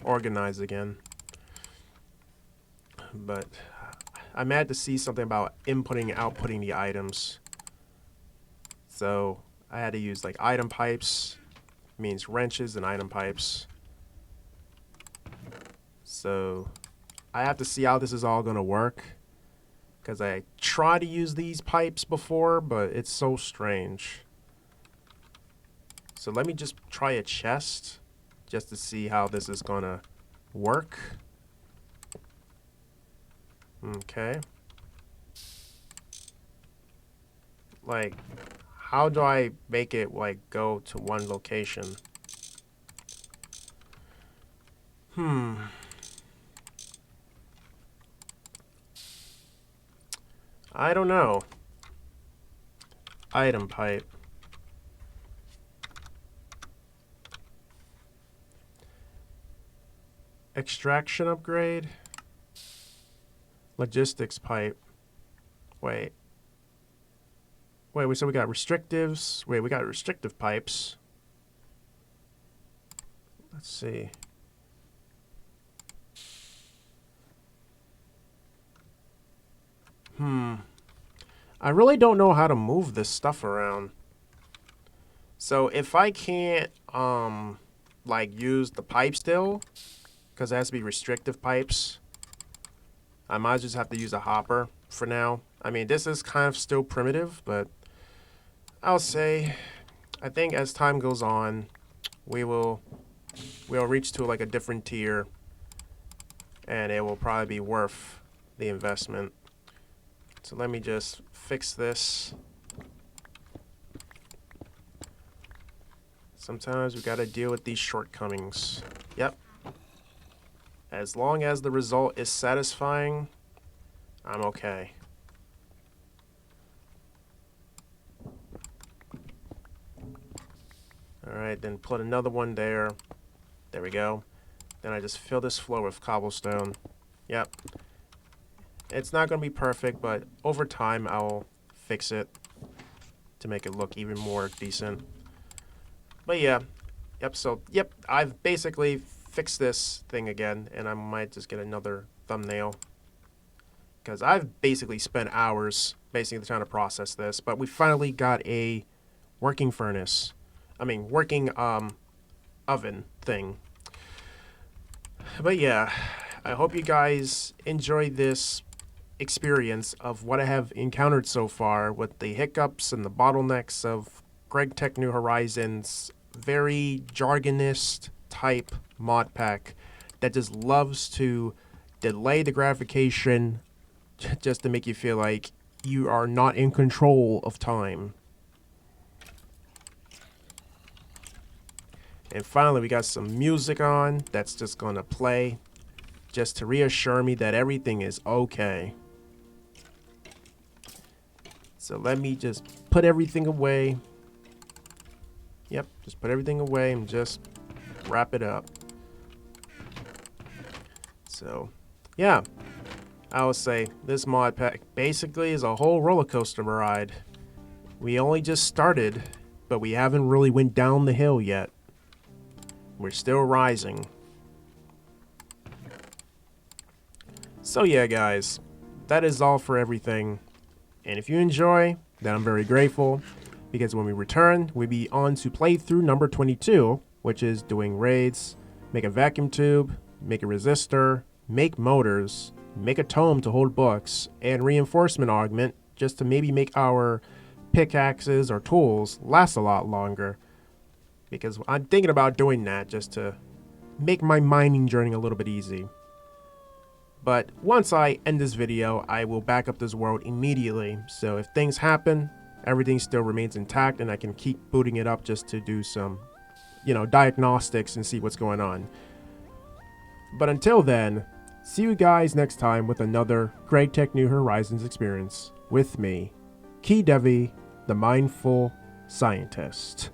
organize again. But I'm mad to see something about inputting and outputting the items. So I had to use like item pipes. Means wrenches and item pipes. So I have to see how this is all going to work, because I tried to use these pipes before, but it's so strange. So let me just try a chest just to see how this is gonna work. Okay. Like, how do I make it like go to one location? I don't know. Item pipe. Extraction upgrade. Logistics pipe. Wait, so we got restrictives. Wait, we got restrictive pipes. Let's see. I really don't know how to move this stuff around. So if I can't, like use the pipe still, because it has to be restrictive pipes, I might just have to use a hopper for now. I mean, this is kind of still primitive, but I'll say, I think as time goes on, we'll reach to like a different tier, and it will probably be worth the investment. So let me just fix this. Sometimes we gotta deal with these shortcomings. Yep. As long as the result is satisfying, I'm okay. Alright, then put another one there. There we go. Then I just fill this floor with cobblestone. Yep. It's not going to be perfect, but over time I'll fix it to make it look even more decent. But yeah. Yep, so, yep, I've basically fixed this thing again, and I might just get another thumbnail. Because I've basically spent hours basically trying to process this, but we finally got a working furnace. I mean, working oven thing. But yeah, I hope you guys enjoyed this experience of what I have encountered so far with the hiccups and the bottlenecks of GregTech New Horizons very jargonist type mod pack that just loves to delay the gratification just to make you feel like you are not in control of time. And finally, we got some music on that's just gonna play just to reassure me that everything is okay. So let me just put everything away. Yep, just put everything away and just wrap it up. So, yeah, I would say this mod pack basically is a whole roller coaster ride. We only just started, but we haven't really went down the hill yet. We're still rising. So yeah, guys, that is all for everything. And if you enjoy, then I'm very grateful, because when we return, we'll be on to playthrough number 22, which is doing raids, make a vacuum tube, make a resistor, make motors, make a tome to hold books, and reinforcement augment just to maybe make our pickaxes or tools last a lot longer. Because I'm thinking about doing that just to make my mining journey a little bit easy. But once I end this video, I will back up this world immediately. So if things happen, everything still remains intact and I can keep booting it up just to do some, diagnostics and see what's going on. But until then, see you guys next time with another GregTech New Horizons experience with me, KeyDevy, the Mindful Scientist.